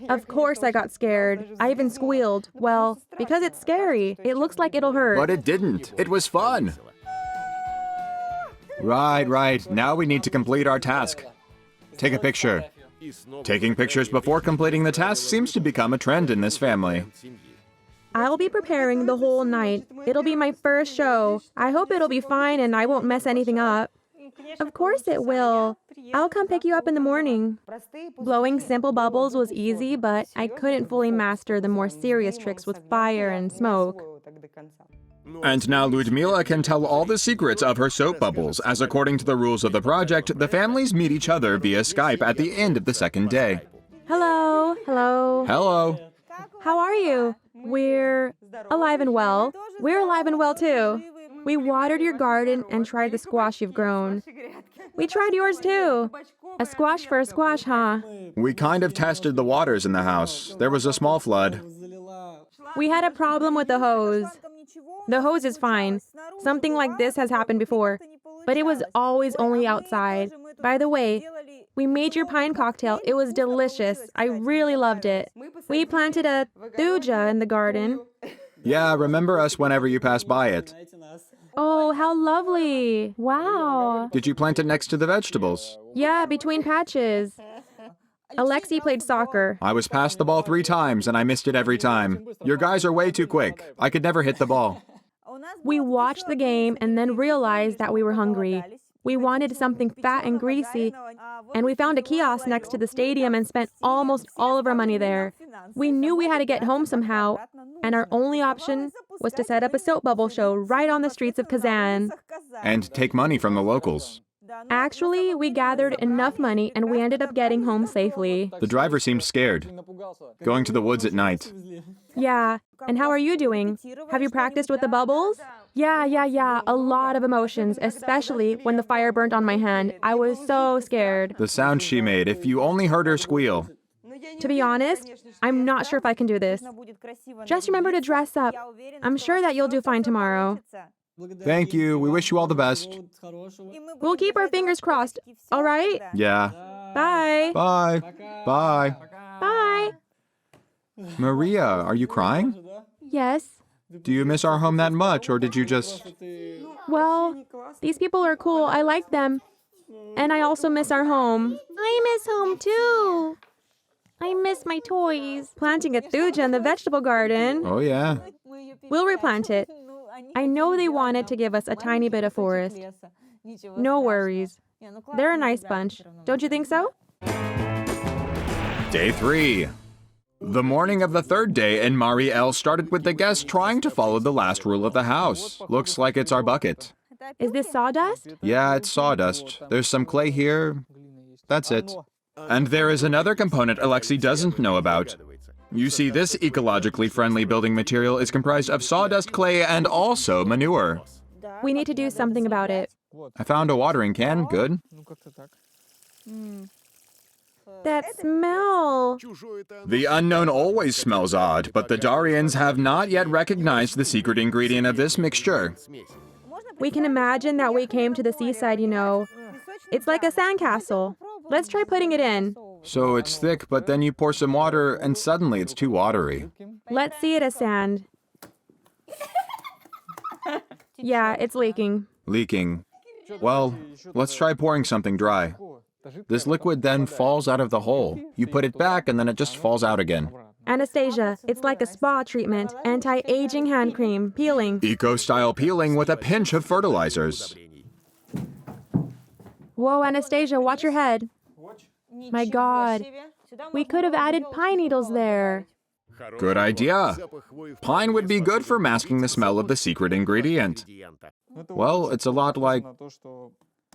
Of course I got scared. I even squealed. Well, because it's scary. It looks like it'll hurt. But it didn't. It was fun. Right. Now we need to complete our task. Take a picture. Taking pictures before completing the task seems to become a trend in this family. I'll be preparing the whole night. It'll be my first show. I hope it'll be fine and I won't mess anything up. Of course it will. I'll come pick you up in the morning. Blowing simple bubbles was easy, but I couldn't fully master the more serious tricks with fire and smoke. And now Ludmila can tell all the secrets of her soap bubbles, as according to the rules of the project, the families meet each other via Skype at the end of the second day. Hello. Hello. How are you? We're alive and well. We're alive and well too. We watered your garden and tried the squash you've grown. We tried yours too. A squash for a squash, huh? We kind of tested the waters in the house. There was a small flood. We had a problem with the hose. The hose is fine. Something like this has happened before, but it was always only outside. By the way, we made your pine cocktail. It was delicious. I really loved it. We planted a thuja in the garden. Yeah, remember us whenever you pass by it. Oh, how lovely. Wow. Did you plant it next to the vegetables? Yeah, between patches. Alexei played soccer. I was past the ball 3 times and I missed it every time. Your guys are way too quick. I could never hit the ball. We watched the game and then realized that we were hungry. We wanted something fat and greasy, and we found a kiosk next to the stadium and spent almost all of our money there. We knew we had to get home somehow, and our only option was to set up a soap bubble show right on the streets of Kazan. And take money from the locals. Actually, we gathered enough money and we ended up getting home safely. The driver seemed scared. Going to the woods at night. Yeah. And how are you doing? Have you practiced with the bubbles? Yeah. A lot of emotions, especially when the fire burnt on my hand. I was so scared. The sound she made, if you only heard her squeal. To be honest, I'm not sure if I can do this. Just remember to dress up. I'm sure that you'll do fine tomorrow. Thank you. We wish you all the best. We'll keep our fingers crossed, all right? Yeah. Bye. Bye. Bye. Bye. Maria, are you crying? Yes. Do you miss our home that much, or did you just... Well, these people are cool. I like them. And I also miss our home. I miss home too. I miss my toys. Planting a thuja in the vegetable garden. Oh, yeah. We'll replant it. I know they wanted to give us a tiny bit of forest. No worries. They're a nice bunch. Don't you think so? Day 3. The morning of the third day and Marielle started with the guests trying to follow the last rule of the house. Looks like it's our bucket. Is this sawdust? Yeah, it's sawdust. There's some clay here. That's it. And there is another component Alexei doesn't know about. You see, this ecologically friendly building material is comprised of sawdust, clay, and also manure. We need to do something about it. I found a watering can. Good. That smell. The unknown always smells odd, but the Darians have not yet recognized the secret ingredient of this mixture. We can imagine that we came to the seaside, you know. It's like a sandcastle. Let's try putting it in. So it's thick, but then you pour some water, and suddenly it's too watery. Let's see it as sand. Yeah, it's leaking. Leaking. Well, let's try pouring something dry. This liquid then falls out of the hole. You put it back, and then it just falls out again. Anastasia, it's like a spa treatment. Anti-aging hand cream. Peeling. Eco-style peeling with a pinch of fertilizers. Whoa, Anastasia, watch your head. My God. We could have added pine needles there. Good idea. Pine would be good for masking the smell of the secret ingredient. Well, it's a lot like...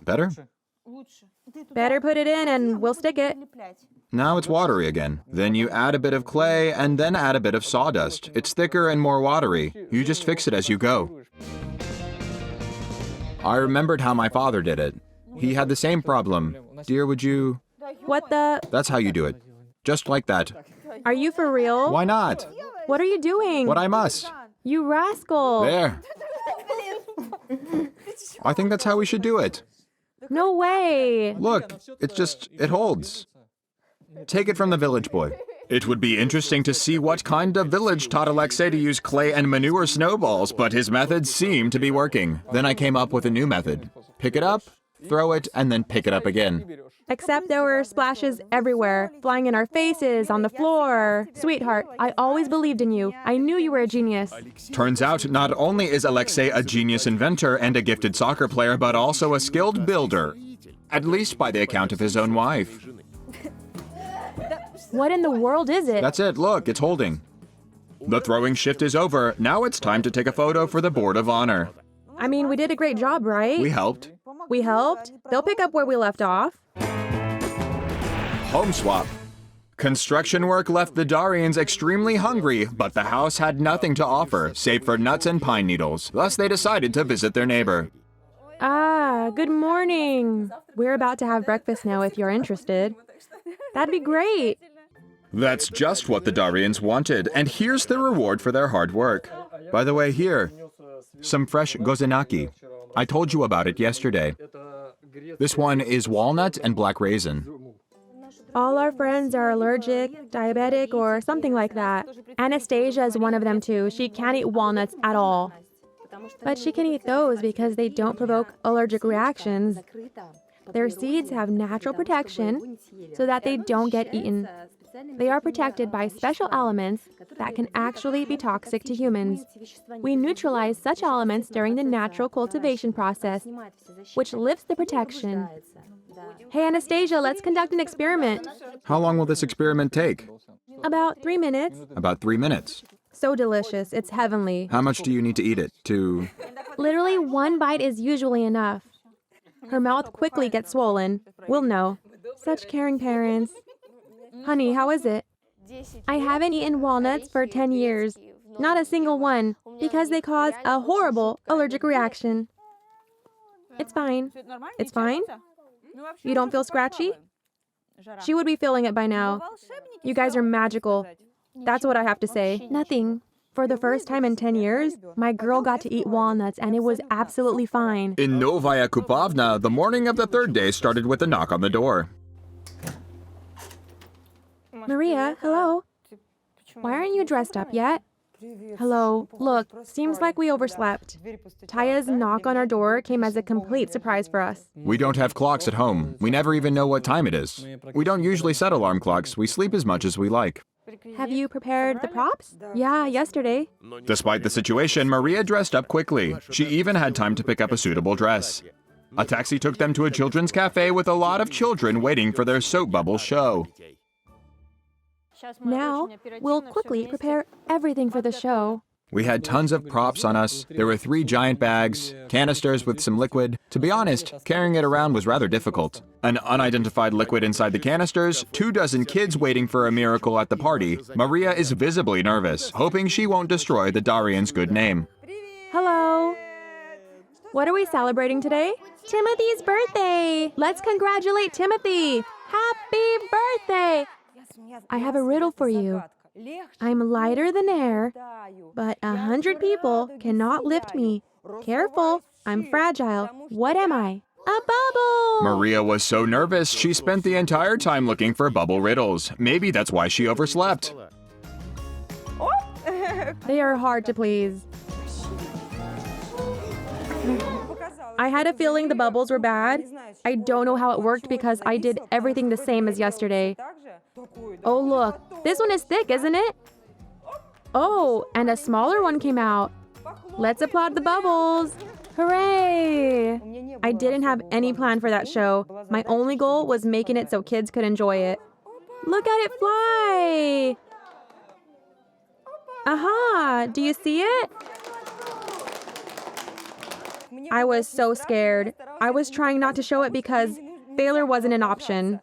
Better? Better put it in and we'll stick it. Now it's watery again. Then you add a bit of clay and then add a bit of sawdust. It's thicker and more watery. You just fix it as you go. I remembered how my father did it. He had the same problem. Dear, would you... What the? That's how you do it. Just like that. Are you for real? Why not? What are you doing? What I must. You rascal. There. I think that's how we should do it. No way. Look, it holds. Take it from the village boy. It would be interesting to see what kind of village taught Alexei to use clay and manure snowballs, but his methods seem to be working. Then I came up with a new method. Pick it up, throw it, and then pick it up again. Except there were splashes everywhere, flying in our faces, on the floor. Sweetheart, I always believed in you. I knew you were a genius. Turns out not only is Alexei a genius inventor and a gifted soccer player, but also a skilled builder. At least by the account of his own wife. What in the world is it? That's it, look, it's holding. The throwing shift is over. Now it's time to take a photo for the Board of Honor. I mean, we did a great job, right? We helped. We helped? They'll pick up where we left off. Home swap. Construction work left the Darians extremely hungry, but the house had nothing to offer, save for nuts and pine needles. Thus, they decided to visit their neighbor. Ah, good morning. We're about to have breakfast now if you're interested. That'd be great. That's just what the Darians wanted, and here's the reward for their hard work. By the way, here, some fresh gozenaki. I told you about it yesterday. This one is walnut and black raisin. All our friends are allergic, diabetic, or something like that. Anastasia is one of them too. She can't eat walnuts at all. But she can eat those because they don't provoke allergic reactions. Their seeds have natural protection so that they don't get eaten. They are protected by special elements that can actually be toxic to humans. We neutralize such elements during the natural cultivation process, which lifts the protection. Hey, Anastasia, let's conduct an experiment. How long will this experiment take? About 3 minutes. About 3 minutes. So delicious. It's heavenly. How much do you need to eat it to... Literally 1 bite is usually enough. Her mouth quickly gets swollen. We'll know. Such caring parents. Honey, how is it? I haven't eaten walnuts for 10 years. Not a single one, because they cause a horrible allergic reaction. It's fine. It's fine? You don't feel scratchy? She would be feeling it by now. You guys are magical. That's what I have to say. Nothing. For the first time in 10 years, my girl got to eat walnuts and it was absolutely fine. In Novaya Kupovna, the morning of the third day started with a knock on the door. Maria, hello. Why aren't you dressed up yet? Hello. Look, seems like we overslept. Taya's knock on our door came as a complete surprise for us. We don't have clocks at home. We never even know what time it is. We don't usually set alarm clocks. We sleep as much as we like. Have you prepared the props? Yeah, yesterday. Despite the situation, Maria dressed up quickly. She even had time to pick up a suitable dress. A taxi took them to a children's cafe with a lot of children waiting for their soap bubble show. Now, we'll quickly prepare everything for the show. We had tons of props on us. There were 3 giant bags, canisters with some liquid. To be honest, carrying it around was rather difficult. An unidentified liquid inside the canisters, 24 kids waiting for a miracle at the party. Maria is visibly nervous, hoping she won't destroy the Darians' good name. Hello. What are we celebrating today? Timothy's birthday. Let's congratulate Timothy. Happy birthday. I have a riddle for you. I'm lighter than air, but 100 people cannot lift me. Careful, I'm fragile. What am I? A bubble! Maria was so nervous, she spent the entire time looking for bubble riddles. Maybe that's why she overslept. They are hard to please. I had a feeling the bubbles were bad. I don't know how it worked because I did everything the same as yesterday. Oh, look. This one is thick, isn't it? Oh, and a smaller one came out. Let's applaud the bubbles. Hooray! I didn't have any plan for that show. My only goal was making it so kids could enjoy it. Look at it fly! Aha! Do you see it? I was so scared. I was trying not to show it because failure wasn't an option.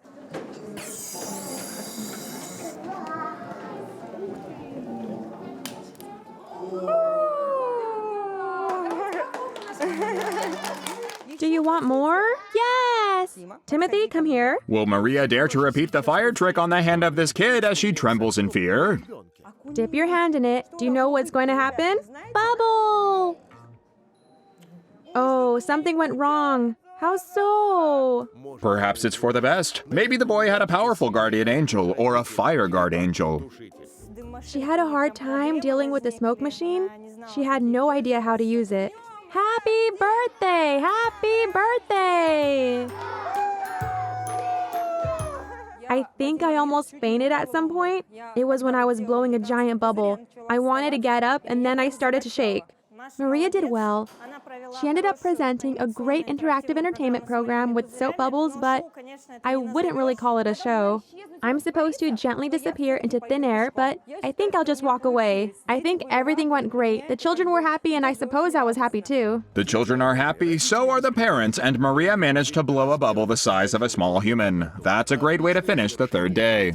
Do you want more? Yes! Timothy, come here. Will Maria dare to repeat the fire trick on the hand of this kid as she trembles in fear? Dip your hand in it. Do you know what's going to happen? Bubble! Oh, something went wrong. How so? Perhaps it's for the best. Maybe the boy had a powerful guardian angel or a fire guard angel. She had a hard time dealing with the smoke machine. She had no idea how to use it. Happy birthday! Happy birthday! I think I almost fainted at some point. It was when I was blowing a giant bubble. I wanted to get up and then I started to shake. Maria did well. She ended up presenting a great interactive entertainment program with soap bubbles, but I wouldn't really call it a show. I'm supposed to gently disappear into thin air, but I think I'll just walk away. I think everything went great. The children were happy, and I suppose I was happy too. The children are happy, so are the parents, and Maria managed to blow a bubble the size of a small human. That's a great way to finish the third day.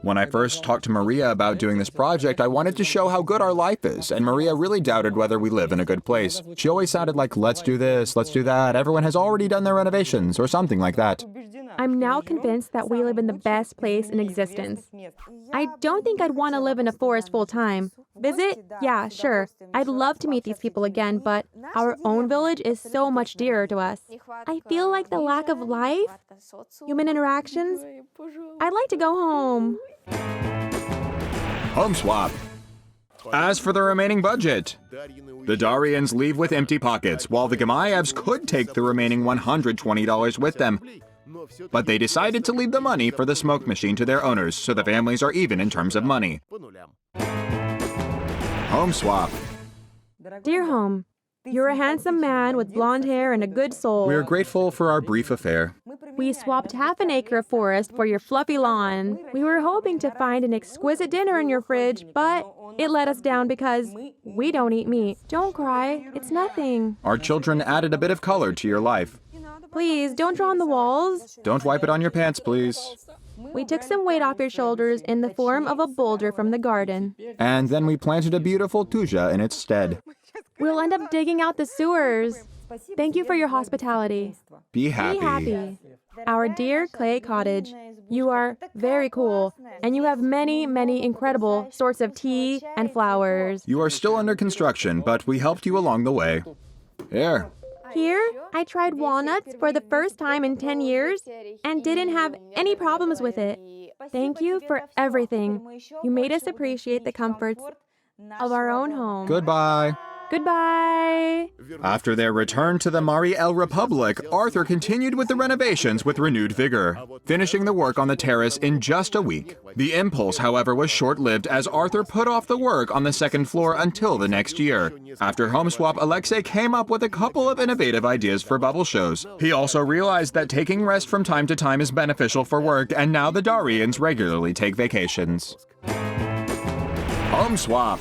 When I first talked to Maria about doing this project, I wanted to show how good our life is, and Maria really doubted whether we live in a good place. She always sounded like, let's do this, let's do that, everyone has already done their renovations, or something like that. I'm now convinced that we live in the best place in existence. I don't think I'd want to live in a forest full time. Visit? Yeah, sure. I'd love to meet these people again, but our own village is so much dearer to us. I feel like the lack of life, human interactions. I'd like to go home. Home swap. As for the remaining budget, the Darians leave with empty pockets, while the Gimaevs could take the remaining $120 with them. But they decided to leave the money for the smoke machine to their owners, so the families are even in terms of money. Home swap. Dear home, you're a handsome man with blonde hair and a good soul. We are grateful for our brief affair. We swapped half an acre of forest for your fluffy lawn. We were hoping to find an exquisite dinner in your fridge, but it let us down because we don't eat meat. Don't cry. It's nothing. Our children added a bit of color to your life. Please, don't draw on the walls. Don't wipe it on your pants, please. We took some weight off your shoulders in the form of a boulder from the garden. And then we planted a beautiful tuja in its stead. We'll end up digging out the sewers. Thank you for your hospitality. Be happy. Be happy. Our dear clay cottage, you are very cool, and you have many, many incredible sorts of tea and flowers. You are still under construction, but we helped you along the way. Here. Here, I tried walnuts for the first time in 10 years and didn't have any problems with it. Thank you for everything. You made us appreciate the comforts of our own home. Goodbye. Goodbye. After their return to the Mariel Republic, Arthur continued with the renovations with renewed vigor, finishing the work on the terrace in just a week. The impulse, however, was short-lived as Arthur put off the work on the second floor until the next year. After home swap, Alexei came up with a couple of innovative ideas for bubble shows. He also realized that taking rest from time to time is beneficial for work, and now the Darians regularly take vacations. Home swap.